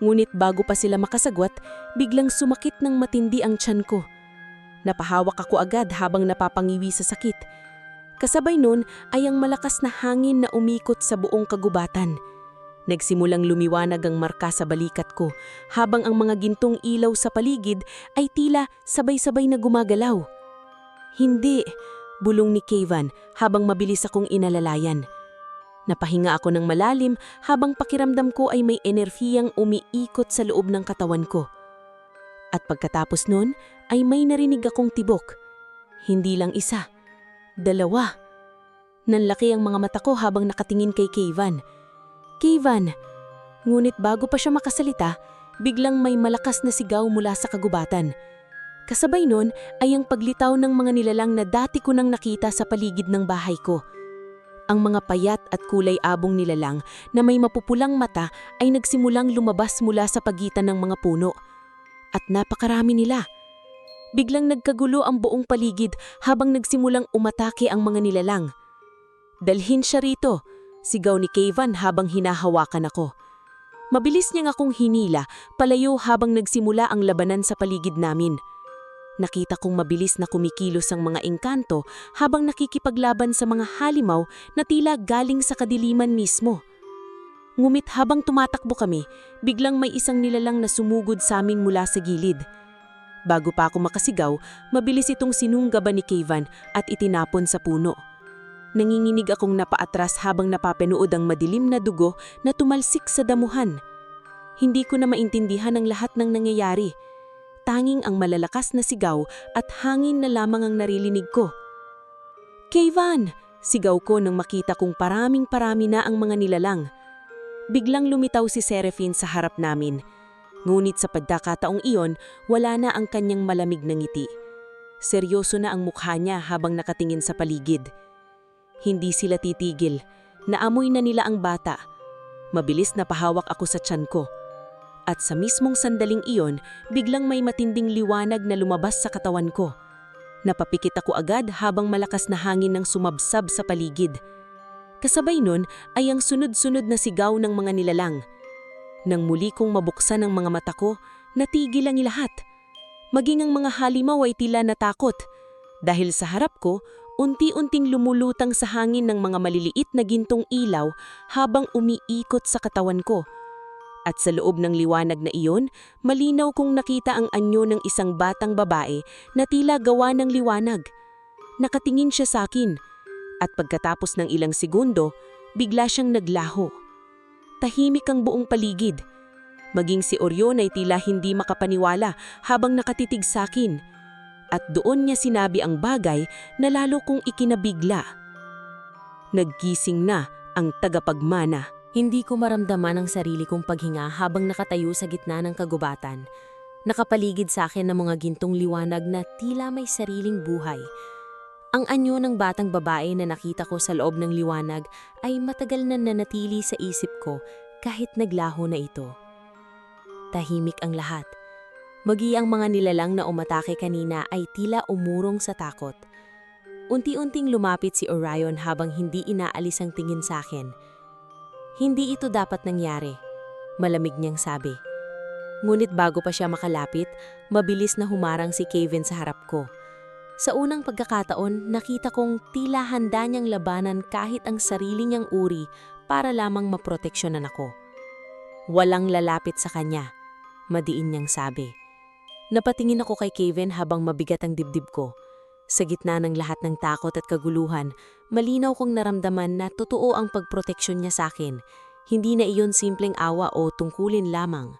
Ngunit bago pa sila makasagot, biglang sumakit ng matindi ang tiyan ko. Napahawak ako agad habang napapangiwi sa sakit. Kasabay nun ay ang malakas na hangin na umikot sa buong kagubatan. Nagsimulang lumiwanag ang marka sa balikat ko habang ang mga gintong ilaw sa paligid ay tila sabay-sabay na gumagalaw. Hindi, bulong ni Kayvan habang mabilis akong inalalayan. Napahinga ako ng malalim habang pakiramdam ko ay may enerhiyang umiikot sa loob ng katawan ko. At pagkatapos nun ay may narinig akong tibok. Hindi lang isa, dalawa. Nanlaki ang mga mata ko habang nakatingin kay Kayvan. Kayvan! Ngunit bago pa siya makasalita, biglang may malakas na sigaw mula sa kagubatan. Kasabay nun ay ang paglitaw ng mga nilalang na dati ko nang nakita sa paligid ng bahay ko. Ang mga payat at kulay abong nilalang na may mapupulang mata ay nagsimulang lumabas mula sa pagitan ng mga puno. At napakarami nila. Biglang nagkagulo ang buong paligid habang nagsimulang umatake ang mga nilalang. Dalhin siya rito, sigaw ni Kayvan habang hinahawakan ako. Mabilis niyang akong hinila, palayo habang nagsimula ang labanan sa paligid namin. Nakita kong mabilis na kumikilos ang mga engkanto habang nakikipaglaban sa mga halimaw na tila galing sa kadiliman mismo. Ngumit habang tumatakbo kami, biglang may isang nilalang na sumugod sa amin mula sa gilid. Bago pa ako makasigaw, mabilis itong sinunggaban ni Kayvan at itinapon sa puno. Nanginginig akong napaatras habang napapanood ang madilim na dugo na tumalsik sa damuhan. Hindi ko na maintindihan ang lahat ng nangyayari. Tanging ang malalakas na sigaw at hangin na lamang ang naririnig ko. Kayvan! Sigaw ko nang makita kong paraming-parami na ang mga nilalang. Biglang lumitaw si Seraphine sa harap namin. Ngunit sa pagkakataong iyon, wala na ang kanyang malamig na ngiti. Seryoso na ang mukha niya habang nakatingin sa paligid. Hindi sila titigil. Naamoy na nila ang bata. Mabilis na pahawak ako sa tiyan ko. At sa mismong sandaling iyon, biglang may matinding liwanag na lumabas sa katawan ko. Napapikit ako agad habang malakas na hangin nang sumabsab sa paligid. Kasabay nun ay ang sunod-sunod na sigaw ng mga nilalang. Nang muli kong mabuksan ang mga mata ko, natigil ang lahat. Maging ang mga halimaw ay tila natakot. Dahil sa harap ko, unti-unting lumulutang sa hangin ng mga maliliit na gintong ilaw habang umiikot sa katawan ko. At sa loob ng liwanag na iyon, malinaw kong nakita ang anyo ng isang batang babae na tila gawa ng liwanag. Nakatingin siya sa akin, at pagkatapos ng ilang segundo, bigla siyang naglaho. Tahimik ang buong paligid. Maging si Orion ay tila hindi makapaniwala habang nakatitig sa akin. At doon niya sinabi ang bagay na lalo kong ikinabigla. Naggising na ang tagapagmana. Hindi ko maramdaman ang sarili kong paghinga habang nakatayo sa gitna ng kagubatan. Nakapaligid sa akin ng mga gintong liwanag na tila may sariling buhay. Ang anyo ng batang babae na nakita ko sa loob ng liwanag ay matagal na nanatili sa isip ko kahit naglaho na ito. Tahimik ang lahat. Magi ang mga nilalang na umatake kanina ay tila umurong sa takot. Unti-unting lumapit si Orion habang hindi inaalis ang tingin sa akin. Hindi ito dapat nangyari, malamig niyang sabi. Ngunit bago pa siya makalapit, mabilis na humarang si Kayvan sa harap ko. Sa unang pagkakataon, nakita kong tila handa niyang labanan kahit ang sarili niyang uri para lamang maproteksyonan ako. Walang lalapit sa kanya, madiin niyang sabi. Napatingin ako kay Kayvan habang mabigat ang dibdib ko. Sa gitna ng lahat ng takot at kaguluhan, malinaw kong naramdaman na totoo ang pagproteksyon niya sa akin. Hindi na iyon simpleng awa o tungkulin lamang.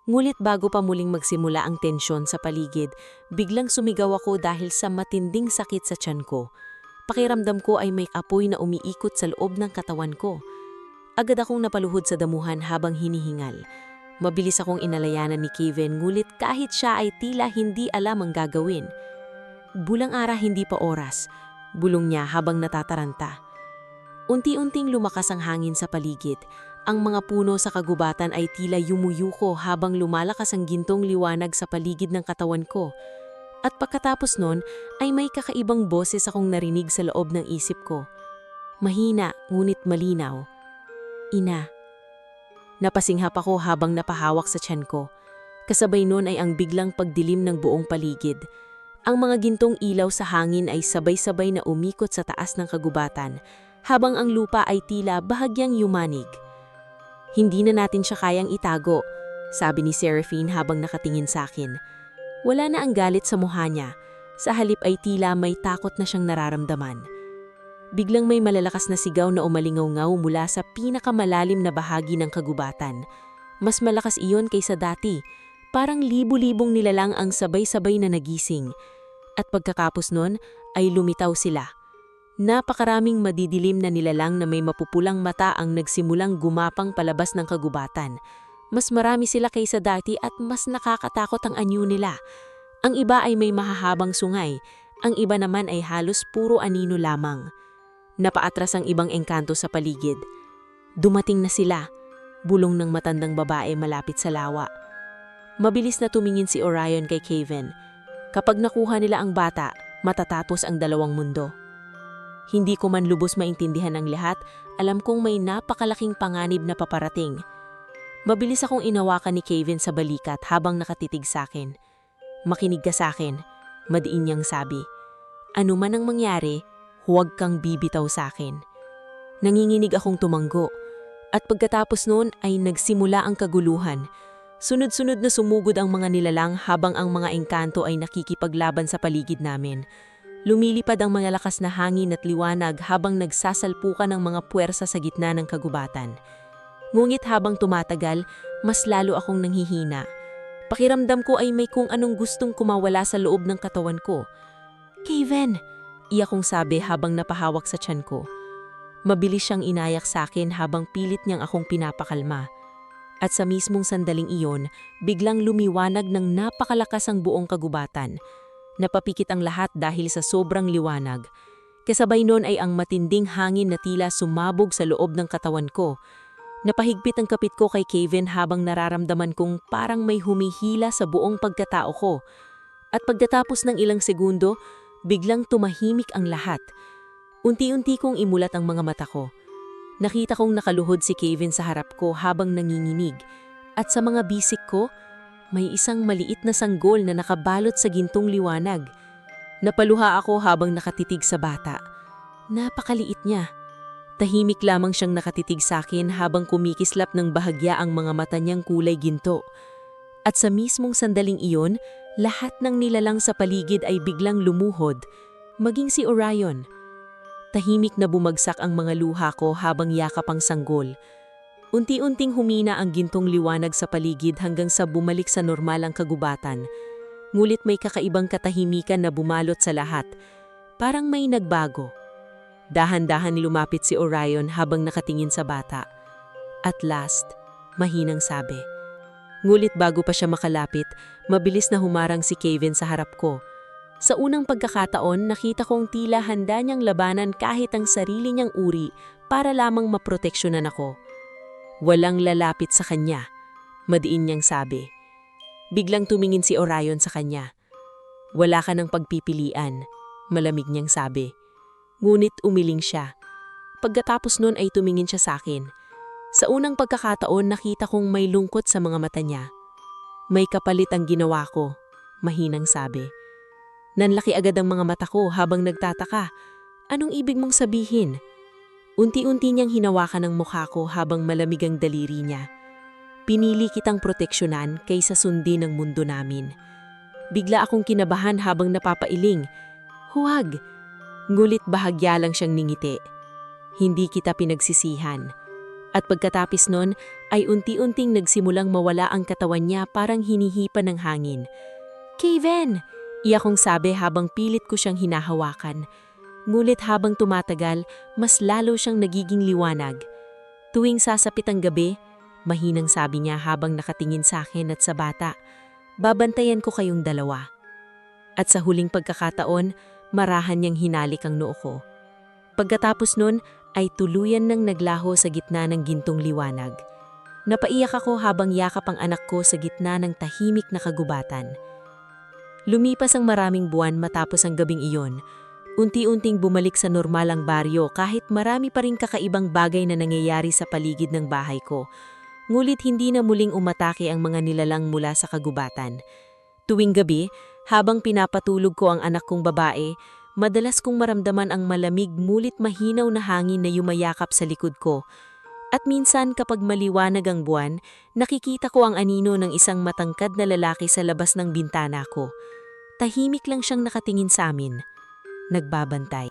Ngunit bago pa muling magsimula ang tensyon sa paligid, biglang sumigaw ako dahil sa matinding sakit sa tiyan ko. Pakiramdam ko ay may apoy na umiikot sa loob ng katawan ko. Agad akong napaluhod sa damuhan habang hinihingal. Mabilis akong inalayanan ni Kayvan ngunit kahit siya ay tila hindi alam ang gagawin. Bulang ara hindi pa oras, bulong niya habang natataranta. Unti-unting lumakas ang hangin sa paligid. Ang mga puno sa kagubatan ay tila yumuyuko habang lumalakas ang gintong liwanag sa paligid ng katawan ko. At pagkatapos nun ay may kakaibang boses akong narinig sa loob ng isip ko. Mahina ngunit malinaw. Ina. Napasinghap ako habang napahawak sa tiyan ko. Kasabay nun ay ang biglang pagdilim ng buong paligid. Ang mga gintong ilaw sa hangin ay sabay-sabay na umikot sa taas ng kagubatan, habang ang lupa ay tila bahagyang yumanig. Hindi na natin siya kayang itago, sabi ni Seraphine habang nakatingin sa akin. Wala na ang galit sa mukha niya, sa halip ay tila may takot na siyang nararamdaman. Biglang may malalakas na sigaw na umalingaw-ngaw mula sa pinakamalalim na bahagi ng kagubatan. Mas malakas iyon kaysa dati, parang libu-libong nilalang ang sabay-sabay na nagising. At pagkakapos nun ay lumitaw sila. Napakaraming madidilim na nilalang na may mapupulang mata ang nagsimulang gumapang palabas ng kagubatan. Mas marami sila kaysa dati at mas nakakatakot ang anyo nila. Ang iba ay may mahahabang sungay, ang iba naman ay halos puro anino lamang. Napaatras ang ibang engkanto sa paligid. Dumating na sila, bulong ng matandang babae malapit sa lawa. Mabilis na tumingin si Orion kay Kevin. Kapag nakuha nila ang bata, matatapos ang dalawang mundo. Hindi ko man lubos maintindihan ang lahat, alam kong may napakalaking panganib na paparating. Mabilis akong inawakan ni Kevin sa balikat habang nakatitig sa akin. Makinig ka sa akin, madiin niyang sabi. Ano man ang mangyari, huwag kang bibitaw sa akin. Nanginginig akong tumanggo, at pagkatapos noon ay nagsimula ang kaguluhan. Sunod-sunod na sumugod ang mga nilalang habang ang mga engkanto ay nakikipaglaban sa paligid namin. Lumilipad ang mga lakas na hangin at liwanag habang nagsasalpukan ng mga puwersa sa gitna ng kagubatan. Ngunit habang tumatagal, mas lalo akong nanghihina. Pakiramdam ko ay may kung anong gustong kumawala sa loob ng katawan ko. Kevin! Iyak kong sabi habang napahawak sa tiyan ko. Mabilis siyang inayak sa akin habang pilit niyang akong pinapakalma. At sa mismong sandaling iyon, biglang lumiwanag ng napakalakas ang buong kagubatan. Napapikit ang lahat dahil sa sobrang liwanag. Kasabay nun ay ang matinding hangin na tila sumabog sa loob ng katawan ko. Napahigpit ang kapit ko kay Kevin habang nararamdaman kong parang may humihila sa buong pagkatao ko. At pagkatapos ng ilang segundo, biglang tumahimik ang lahat. Unti-unti kong imulat ang mga mata ko. Nakita kong nakaluhod si Kevin sa harap ko habang nanginginig. At sa mga bisik ko, may isang maliit na sanggol na nakabalot sa gintong liwanag. Napaluha ako habang nakatitig sa bata. Napakaliit niya. Tahimik lamang siyang nakatitig sa akin habang kumikislap ng bahagya ang mga mata niyang kulay ginto. At sa mismong sandaling iyon, lahat ng nilalang sa paligid ay biglang lumuhod, maging si Orion. Tahimik na bumagsak ang mga luha ko habang yakap ang sanggol. Unti-unting humina ang gintong liwanag sa paligid hanggang sa bumalik sa normal ang kagubatan. Ngulit may kakaibang katahimikan na bumalot sa lahat. Parang may nagbago. Dahan-dahan lumapit si Orion habang nakatingin sa bata. At last, mahinang sabi. Ngulit bago pa siya makalapit, mabilis na humarang si Kevin sa harap ko. Sa unang pagkakataon, nakita kong tila handa niyang labanan kahit ang sarili niyang uri para lamang maproteksyonan ako. Walang lalapit sa kanya, madiin niyang sabi. Biglang tumingin si Orion sa kanya. Wala ka ng pagpipilian, malamig niyang sabi. Ngunit umiling siya. Pagkatapos nun ay tumingin siya sa akin. Sa unang pagkakataon, nakita kong may lungkot sa mga mata niya. May kapalit ang ginawa ko, mahinang sabi. Nanlaki agad ang mga mata ko habang nagtataka. Anong ibig mong sabihin? Unti-unti niyang hinawakan ang mukha ko habang malamig ang daliri niya. Pinili kitang proteksyonan kaysa sundin ang mundo namin. Bigla akong kinabahan habang napapailing. Huwag! Ngulit bahagya lang siyang ningiti. Hindi kita pinagsisihan. At pagkatapos nun ay unti-unting nagsimulang mawala ang katawan niya parang hinihipan ng hangin. Kevin! Iyak kong sabi habang pilit ko siyang hinahawakan. Ngulit habang tumatagal, mas lalo siyang nagiging liwanag. Tuwing sasapit ang gabi, mahinang sabi niya habang nakatingin sa akin at sa bata, babantayan ko kayong dalawa. At sa huling pagkakataon, marahan niyang hinalik ang noo ko. Pagkatapos nun ay tuluyan nang naglaho sa gitna ng gintong liwanag. Napaiyak ako habang yakap ang anak ko sa gitna ng tahimik na kagubatan. Lumipas ang maraming buwan matapos ang gabing iyon. Unti-unting bumalik sa normal ang baryo kahit marami pa ring kakaibang bagay na nangyayari sa paligid ng bahay ko. Ngulit hindi na muling umatake ang mga nilalang mula sa kagubatan. Tuwing gabi, Habang pinapatulog ko ang anak kong babae, madalas kong maramdaman ang malamig mulit mahinaw na hangin na yumayakap sa likod ko. At minsan kapag maliwanag ang buwan, nakikita ko ang anino ng isang matangkad na lalaki sa labas ng bintana ko. Tahimik lang siyang nakatingin sa amin. Nagbabantay.